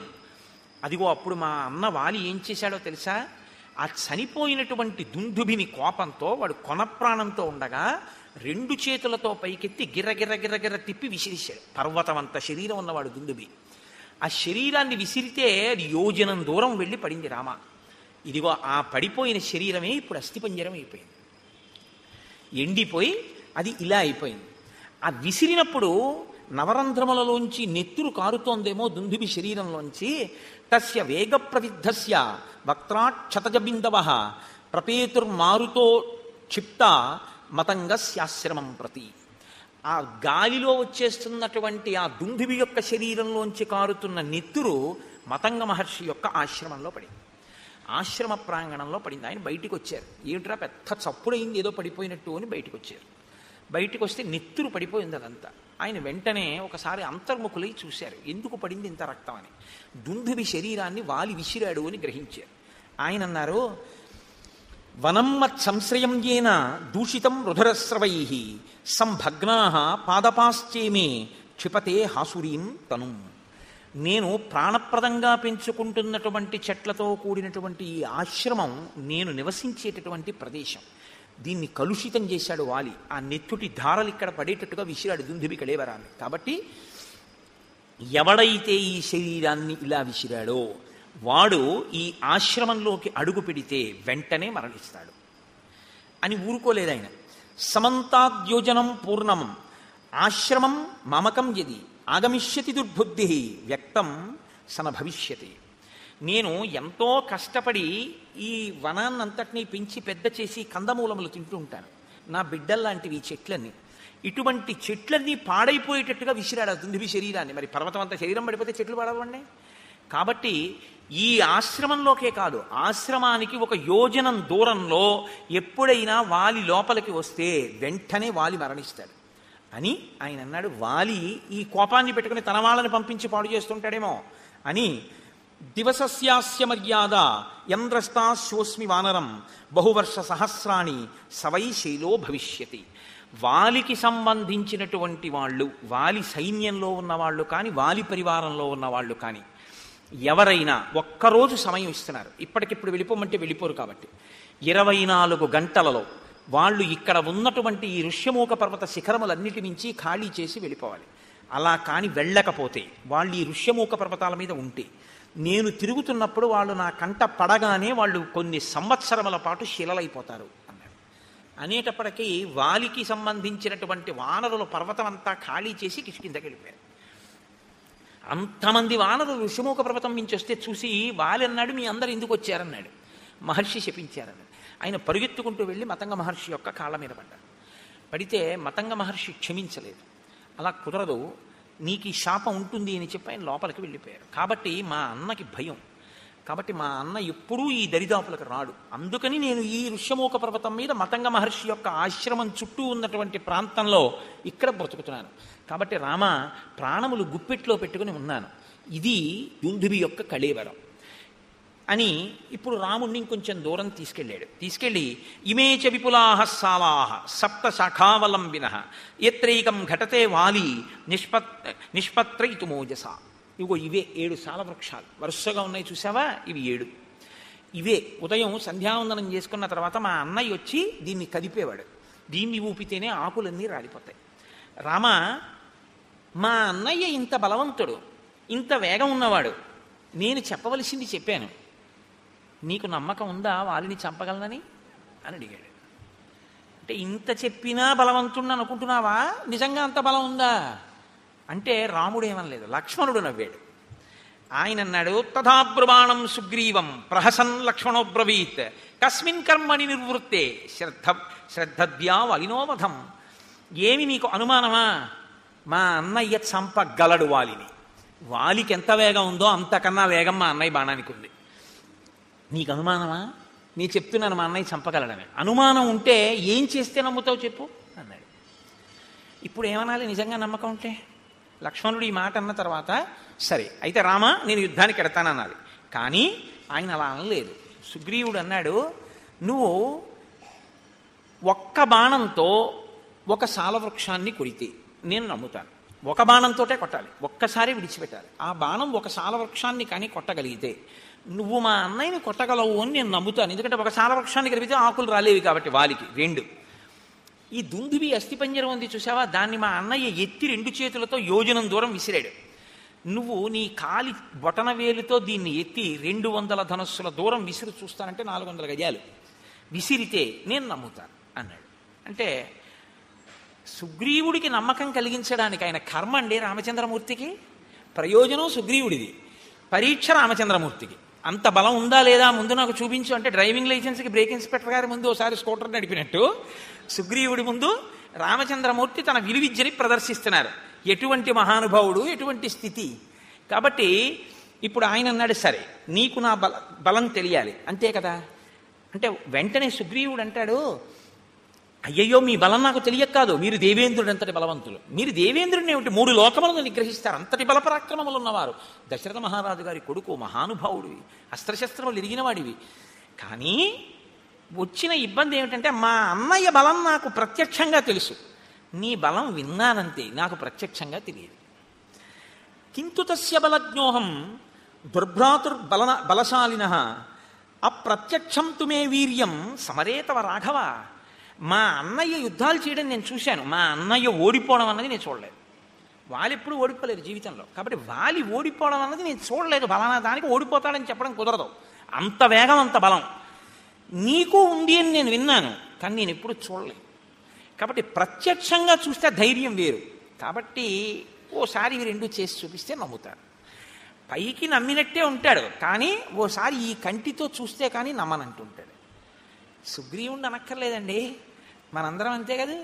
అదిగో అప్పుడు మా అన్న వాలి ఏం చేశాడో తెలుసా? ఆ చనిపోయినటువంటి దుందుభిని కోపంతో వాడు కొనప్రాణంతో ఉండగా 2 చేతులతో పైకెత్తి గిర్ర గిర్ర తిప్పి విసిరిశాడు. పర్వతం అంత శరీరం ఉన్నవాడు దుందుభి. ఆ శరీరాన్ని విసిరితే అది యోజనం దూరం వెళ్ళి పడింది రామ. ఇదిగో ఆ పడిపోయిన శరీరమే ఇప్పుడు అస్థిపంజరం అయిపోయింది, ఎండిపోయి అది ఇలా అయిపోయింది. ఆ విసిరినప్పుడు నవరంధ్రములలోంచి నెత్తురు కారుతోందేమో దుందుభి శరీరంలోంచి. తస్య వేగ ప్రవిద్ధస్య వక్త్రాక్షతజ బిందవ ప్రపేతుర్మారుతో క్షిప్త మతంగస్యాశ్రమం ప్రతి. ఆ గాలిలో వచ్చేస్తున్నటువంటి ఆ దుందుభి యొక్క శరీరంలోంచి కారుతున్న నెత్తురు మతంగ మహర్షి యొక్క ఆశ్రమంలో పడింది, ఆశ్రమ ప్రాంగణంలో పడింది. ఆయన బయటికి వచ్చారు. ఏమిట్రా పెద్ద చప్పుడైంది ఏదో పడిపోయినట్టు అని బయటికి వచ్చారు. బయటికి వస్తే నెత్తురు పడిపోయింది అదంతా. ఆయన వెంటనే ఒకసారి అంతర్ముఖులై చూశారు, ఎందుకు పడింది ఇంత రక్తం అని. దుందుభి శరీరాన్ని వాలి విసిరాడు అని గ్రహించారు. ఆయన అన్నారు, వనం మత్ సంశ్రయం ఏన దూషితం రుధరస్రవై సంభగ్నా పాదపాశ్చేమే క్షిపతే హాసురీం తనుం. నేను ప్రాణప్రదంగా పెంచుకుంటున్నటువంటి చెట్లతో కూడినటువంటి ఈ ఆశ్రమం నేను నివసించేటటువంటి ప్రదేశం. దీన్ని కలుషితం చేశాడు వాలి. ఆ నెత్తుటి ధారలు ఇక్కడ పడేటట్టుగా విసిరాడు దుందుభి కళేవరాన్ని. కాబట్టి ఎవడైతే ఈ శరీరాన్ని ఇలా విసిరాడో వాడు ఈ ఆశ్రమంలోకి అడుగు పెడితే వెంటనే మరణిస్తాడు అని ఊరుకోలేదు ఆయన. సమంతాద్యోజనం పూర్ణం ఆశ్రమం మమకం యది ఆగమిష్యతి దుర్బుద్ధి వ్యక్తం సన భవిష్యతి. నేను ఎంతో కష్టపడి ఈ వనాన్నంతటినీ పెంచి పెద్ద చేసి కందమూలములు తింటూ ఉంటాను. నా బిడ్డల్లాంటివి ఈ చెట్లన్నీ. ఇటువంటి చెట్లన్నీ పాడైపోయేటట్టుగా విసిరాడు దుందుభి శరీరాన్ని. మరి పర్వతం అంత శరీరం పడిపోతే చెట్లు పడవండి. కాబట్టి ఈ ఆశ్రమంలోకే కాదు, ఆశ్రమానికి 1 యోజనం దూరంలో ఎప్పుడైనా వాలి లోపలికి వస్తే వెంటనే వాలి మరణిస్తాడు అని ఆయన అన్నాడు. వాలి ఈ కోపాన్ని పెట్టుకుని తన వాళ్ళని పంపించి పాడు చేస్తుంటాడేమో అని. దివసస్యాస్య మర్యాద యంద్రస్తాశ్వస్మి వానరం బహువర్ష సహస్రాణి సవై శైలో భవిష్యతి. వాలికి సంబంధించినటువంటి వాళ్ళు, వాలి సైన్యంలో ఉన్నవాళ్ళు కానీ వాలి పరివారంలో ఉన్నవాళ్ళు కానీ ఎవరైనా ఒక్కరోజు సమయం ఇస్తున్నారు. ఇప్పటికిప్పుడు వెళ్ళిపోమంటే వెళ్ళిపోరు. కాబట్టి 24 గంటలలో వాళ్ళు ఇక్కడ ఉన్నటువంటి ఈ ఋష్యమూక పర్వత శిఖరములన్నిటి నుంచి ఖాళీ చేసి వెళ్ళిపోవాలి. అలా కాని వెళ్ళకపోతే, వాళ్ళు ఈ ఋష్యమూక పర్వతాల మీద ఉంటే, నేను తిరుగుతున్నప్పుడు వాళ్ళు నా కంట పడగానే వాళ్ళు కొన్ని సంవత్సరముల పాటు శిలలైపోతారు అన్నాడు. అనేటప్పటికీ వాలికి సంబంధించినటువంటి వానరులు పర్వతం అంతా ఖాళీ చేసి కిష్కిందకి వెళ్ళిపోయారు. అంతమంది వానరులు ఋషిమూక పర్వతం నుంచి వస్తే చూసి వాలి అన్నాడు, మీ అందరు ఎందుకు వచ్చారన్నాడు. మహర్షి శపించారన్నాడు. ఆయన పరుగెత్తుకుంటూ వెళ్ళి మతంగ మహర్షి యొక్క కాళ్ళ మీద పడ్డాడు. పడితే మతంగ మహర్షి క్షమించలేదు. అలా కుదరదు, నీకు ఈ శాపం ఉంటుంది అని చెప్పి ఆయన లోపలికి వెళ్ళిపోయారు. కాబట్టి మా అన్నకి భయం. కాబట్టి మా అన్న ఎప్పుడూ ఈ దరిదాపులకు రాడు. అందుకని నేను ఈ ఋష్యమూక పర్వతం మీద మతంగ మహర్షి యొక్క ఆశ్రమం చుట్టూ ఉన్నటువంటి ప్రాంతంలో ఇక్కడ బ్రతుకుతున్నాను. కాబట్టి రామ, ప్రాణములు గుప్పెట్లో పెట్టుకుని ఉన్నాను. ఇది దుందుభి యొక్క కళేవరం అని ఇప్పుడు రాముణ్ణి ఇంకొంచెం దూరం తీసుకెళ్ళి ఇమే చ విపులాహ సాలాహ సప్త శాఖావలంబిన ఎత్రైకం ఘటతే వాలి నిష్పత్రయితుమోజస. ఇగో ఇవే 7 సాల వృక్షాలు వరుసగా ఉన్నాయి, చూసావా? ఇవి 7. ఇవే ఉదయం సంధ్యావందనం చేసుకున్న తర్వాత మా అన్నయ్య వచ్చి దీన్ని కదిపేవాడు. దీన్ని ఊపితేనే ఆకులన్నీ రాలిపోతాయి. రామ, మా అన్నయ్య ఇంత బలవంతుడు, ఇంత వేగం ఉన్నవాడు, నేను చెప్పవలసింది చెప్పాను. నీకు నమ్మకం ఉందా వాలిని చంపగలనని అని అడిగాడు. అంటే ఇంత చెప్పినా బలవంతుణ్ణి అనుకుంటున్నావా? నిజంగా అంత బలం ఉందా అంటే రాముడు ఏమనలేదు, లక్ష్మణుడు నవ్వాడు. ఆయన అన్నాడు, తథాబ్రువాణం సుగ్రీవం ప్రహసన్ లక్ష్మణోబ్రవీత్ కస్మిన్ కర్మణి నిర్వృత్తే శ్రద్ధద్యా వలినోవధం. ఏమి నీకు అనుమానమా? మా అన్నయ్య చంపగలడు వాలిని. వాలికి ఎంత వేగం ఉందో అంతకన్నా వేగం మా అన్నయ్య బాణానికి ఉంది. నీకు అనుమానమా? నీ చెప్తున్నాను మా అన్నయ్య చంపగలడని. అనుమానం ఉంటే ఏం చేస్తే నమ్ముతావు చెప్పు అన్నాడు. ఇప్పుడు ఏమనాలి నిజంగా నమ్మకం ఉంటే? లక్ష్మణుడు ఈ మాట అన్న తర్వాత సరే అయితే రామా నేను యుద్ధానికి ఎడతానన్నాడు. కానీ ఆయన అలా అనలేదు. సుగ్రీవుడు అన్నాడు, నువ్వు ఒక్క బాణంతో ఒక సాలవృక్షాన్ని కొడితే నేను నమ్ముతాను. ఒక బాణంతోటే కొట్టాలి, ఒక్కసారి విడిచిపెట్టాలి. ఆ బాణం ఒక సాలవృక్షాన్ని కానీ కొట్టగలిగితే నువ్వు మా అన్నయ్యని కొట్టగలవు అని నేను నమ్ముతాను. ఎందుకంటే ఒక సాలవృక్షాన్ని కలిపితే ఆకులు రాలేవి కాబట్టి వాలికి. 2 ఈ దుందుబి అస్థిపంజరం ఉంది చూసావా, దాన్ని మా అన్నయ్య ఎత్తి 2 చేతులతో యోజనం దూరం విసిరాడు. నువ్వు నీ కాలి బొటన వేలుతో దీన్ని ఎత్తి 200 ధనస్సుల దూరం విసిరి చూస్తానంటే 400 గజాలు విసిరితే నేను నమ్ముతాను అన్నాడు. అంటే సుగ్రీవుడికి నమ్మకం కలిగించడానికి ఆయన కర్మ అండి రామచంద్రమూర్తికి, ప్రయోజనం సుగ్రీవుడిది, పరీక్ష రామచంద్రమూర్తికి. అంత బలం ఉందా లేదా ముందు నాకు చూపించు అంటే డ్రైవింగ్ లైసెన్స్కి బ్రేక్ ఇన్స్పెక్టర్ గారి ముందు ఒకసారి స్కూటర్ నడిపినట్టు సుగ్రీవుడి ముందు రామచంద్రమూర్తి తన విలువిద్యని ప్రదర్శిస్తున్నారు. ఎటువంటి మహానుభావుడు, ఎటువంటి స్థితి. కాబట్టి ఇప్పుడు ఆయన అన్నాడు, సరే నీకు నా బలం తెలియాలి అంతే కదా. అంటే వెంటనే సుగ్రీవుడు అంటాడు, అయ్యయ్యో మీ బలం నాకు తెలియక కాదు, మీరు దేవేంద్రుడు అంతటి బలవంతులు. మీరు దేవేంద్రుడిని ఏమిటి 3 లోకములను నిగ్రహిస్తారు, అంతటి బలపరాక్రమములు ఉన్నవారు. దశరథ మహారాజు గారి కొడుకు, మహానుభావుడివి, అస్త్రశస్త్రములు ఎరిగిన వాడివి. కానీ వచ్చిన ఇబ్బంది ఏమిటంటే మా అన్నయ్య బలం నాకు ప్రత్యక్షంగా తెలుసు, నీ బలం విన్నానంతే, నాకు ప్రత్యక్షంగా తెలియదు. కింతు తస్య బలజ్ఞోహం బలశాలిన అప్రత్యక్షం తుమే వీర్యం సమరేతవ రాఘవ. మా అన్నయ్య యుద్ధాలు చేయడం నేను చూశాను, మా అన్నయ్య ఓడిపోవడం అన్నది నేను చూడలేదు. వాళ్ళెప్పుడు ఓడిపోలేదు జీవితంలో. కాబట్టి వాలి ఓడిపోవడం అన్నది నేను చూడలేదు. బలానా దానికి ఓడిపోతాడని చెప్పడం కుదరదు. అంత వేగం, అంత బలం నీకు ఉంది అని నేను విన్నాను, కానీ నేను ఎప్పుడు చూడలేదు. కాబట్టి ప్రత్యక్షంగా చూస్తే ధైర్యం వేరు. కాబట్టి ఓసారి ఇవి 2 చేసి చూపిస్తే నమ్ముతాడు. పైకి నమ్మినట్టే ఉంటాడు, కానీ ఓసారి ఈ కంటితో చూస్తే కానీ నమ్మనంటుంటాడు. సుగ్రీవుణ్ణి అనక్కర్లేదండి, మనందరం అంతే కదా.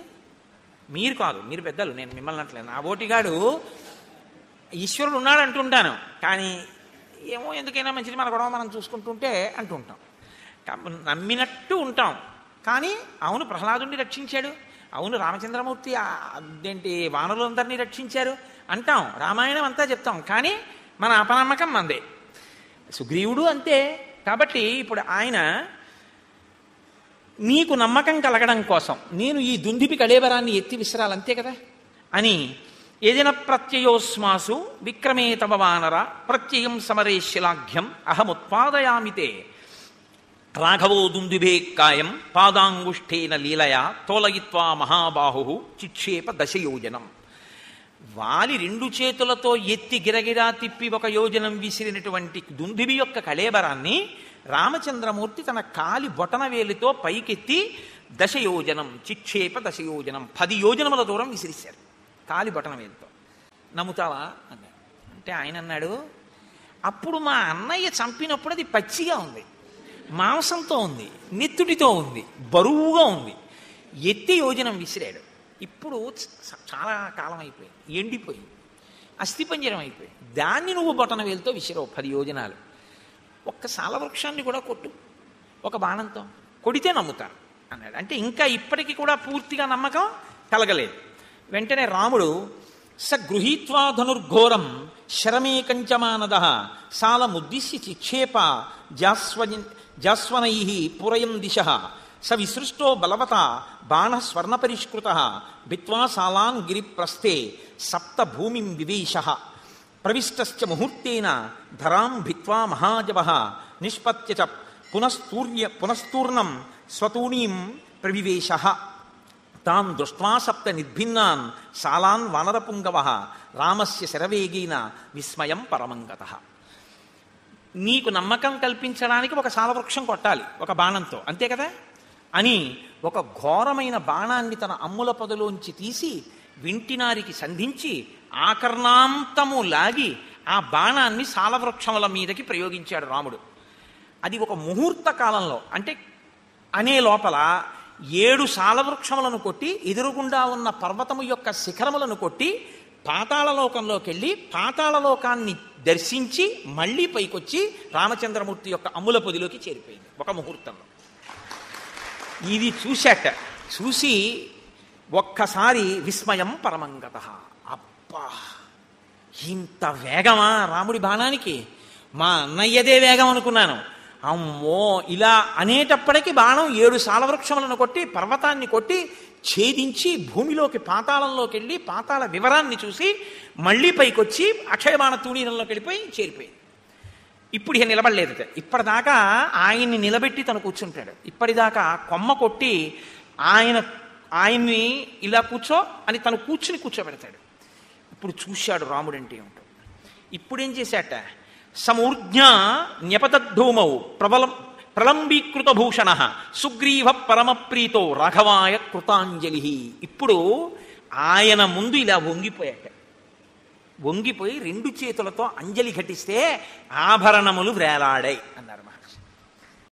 మీరు కాదు, మీరు పెద్దలు, నేను మిమ్మల్ని అంటలేదు. నా బోటిగాడు ఈశ్వరుడు ఉన్నాడు అంటుంటాను, కానీ ఏమో ఎందుకైనా మంచిది మన గొడవ మనం చూసుకుంటుంటే అంటుంటాం. నమ్మినట్టు ఉంటాం, కానీ అవును ప్రహ్లాదుని రక్షించాడు, అవును రామచంద్రమూర్తి అదేంటి వానరులందరినీ రక్షించారు అంటాం, రామాయణం అంతా చెప్తాం, కానీ మన అపనమ్మకం మందే. సుగ్రీవుడు అంతే. కాబట్టి ఇప్పుడు ఆయన నీకు నమ్మకం కలగడం కోసం నేను ఈ దుందిపి కళేబరాన్ని ఎత్తి విసిరాలంతే కదా అని, ఏదైనా ప్రత్యయోస్మాసు విక్రమే తవ వానర ప్రత్యయం సమరే శిలాఘ్యం అహముత్పాదయామితే రాఘవో దుందుభే కాయం పాదాంగుష్ఠేన లీలయా తోలయిత్వా మహాబాహు చిక్షేప 10 యోజనం. వాలి 2 చేతులతో ఎత్తి గిరగిరా తిప్పి 1 యోజనం విసిరినటువంటి దుందుభి యొక్క కళేబరాన్ని రామచంద్రమూర్తి తన కాలి బొటన వేలితో పైకెత్తి 10 యోజనం చిక్షేప 10 యోజనం 10 యోజనముల దూరం విసిరిశారు కాలి బొటన వేలితో. నమ్ముతావా అన్నాడు. అంటే ఆయన అన్నాడు, అప్పుడు మా అన్నయ్య చంపినప్పుడు అది పచ్చిగా ఉంది, మాంసంతో ఉంది, నెత్తుడితో ఉంది, బరువుగా ఉంది, ఎత్తి యోజనం విసిరాడు. ఇప్పుడు చాలా కాలం అయిపోయింది, ఎండిపోయింది, అస్థిపంజరం అయిపోయింది. దాన్ని నువ్వు బొటన వేలుతో విసిరావు 10 యోజనాలు. ఒక్క సాలవృక్షాన్ని కూడా కొట్టు ఒక బాణంతో, కొడితే నమ్ముతాను అన్నాడు. అంటే ఇంకా ఇప్పటికీ కూడా పూర్తిగా నమ్మకం కలగలేదు. వెంటనే రాముడు స గృహీత్వా ధనుర్ఘోరం శరమేకంచమానద సాలముద్దిశ్య చిక్షేప జాస్వనై పురయం దిశ స విసృష్టో బలవత బాణస్వర్ణపరిష్కృత భిత్వా సాలాన్ గిరిప్రస్థే సప్త భూమిం వివేశ ప్రవిష్టశ్చ ముహూర్తేన ధరాం భిత్వా మహాజవ నిష్పత్య చ పునస్తూర్ణం స్వతూణీం ప్రవివేశ తాన్ దృష్ట్వా సప్త నిర్భిన్నాన్ సాలాన్ వానరపుంగవ రామస్య శరవేగేన విస్మయం పరమంగతః. నీకు నమ్మకం కల్పించడానికి ఒక సాలవృక్షం కొట్టాలి ఒక బాణంతో, అంతే కదా అని ఒక ఘోరమైన బాణాన్ని తన అమ్ముల పొదలోంచి తీసి వింటినారికి సంధించి ఆకర్ణాంతము లాగి ఆ బాణాన్ని సాలవృక్షముల మీదకి ప్రయోగించాడు రాముడు. అది ఒక ముహూర్త కాలంలో, అంటే అనే లోపల 7 సాలవృక్షములను కొట్టి ఎదురుగుండా ఉన్న పర్వతము యొక్క శిఖరములను కొట్టి పాతాళలోకంలోకి వెళ్ళి పాతాళలోకాన్ని దర్శించి మళ్ళీ పైకొచ్చి రామచంద్రమూర్తి యొక్క అమ్ముల పొదిలోకి చేరిపోయింది ఒక ముహూర్తంలో. ఇది చూశాట. చూసి ఒక్కసారి విస్మయం పరమంగత. అబ్బా, ఇంత వేగమా రాముడి బాణానికి? మా అన్నయ్యదే వేగం అనుకున్నాను. అమ్మో, ఇలా అనేటప్పటికీ బాణం 7 సాలవృక్షములను కొట్టి పర్వతాన్ని కొట్టి ఛేదించి భూమిలోకి పాతాళంలోకి వెళ్ళి పాతాళ వివరాన్ని చూసి మళ్ళీ పైకొచ్చి అక్షయబాణ తూణీరంలోకి వెళ్ళిపోయి చేరిపోయింది. ఇప్పుడు ఇక నిలబడలేదట. ఇప్పటిదాకా ఆయన్ని నిలబెట్టి తను కూర్చుంటాడు. ఇప్పటిదాకా కొమ్మ కొట్టి ఆయన్ని ఇలా కూర్చో అని తను కూర్చోబెడతాడు. ఇప్పుడు చూశాడు రాముడంటే ఏమిటో. ఇప్పుడేం చేశాట? సమూర్ధ్య న్యపతద్ధూమౌ ప్రలంబీకృత భూషణ సుగ్రీవ పరమప్రీతో రాఘవాయ కృతాంజలి. ఇప్పుడు ఆయన ముందు ఇలా వంగిపోయాట. వంగిపోయి 2 చేతులతో అంజలి ఘటిస్తే ఆభరణములు వేలాడాయి.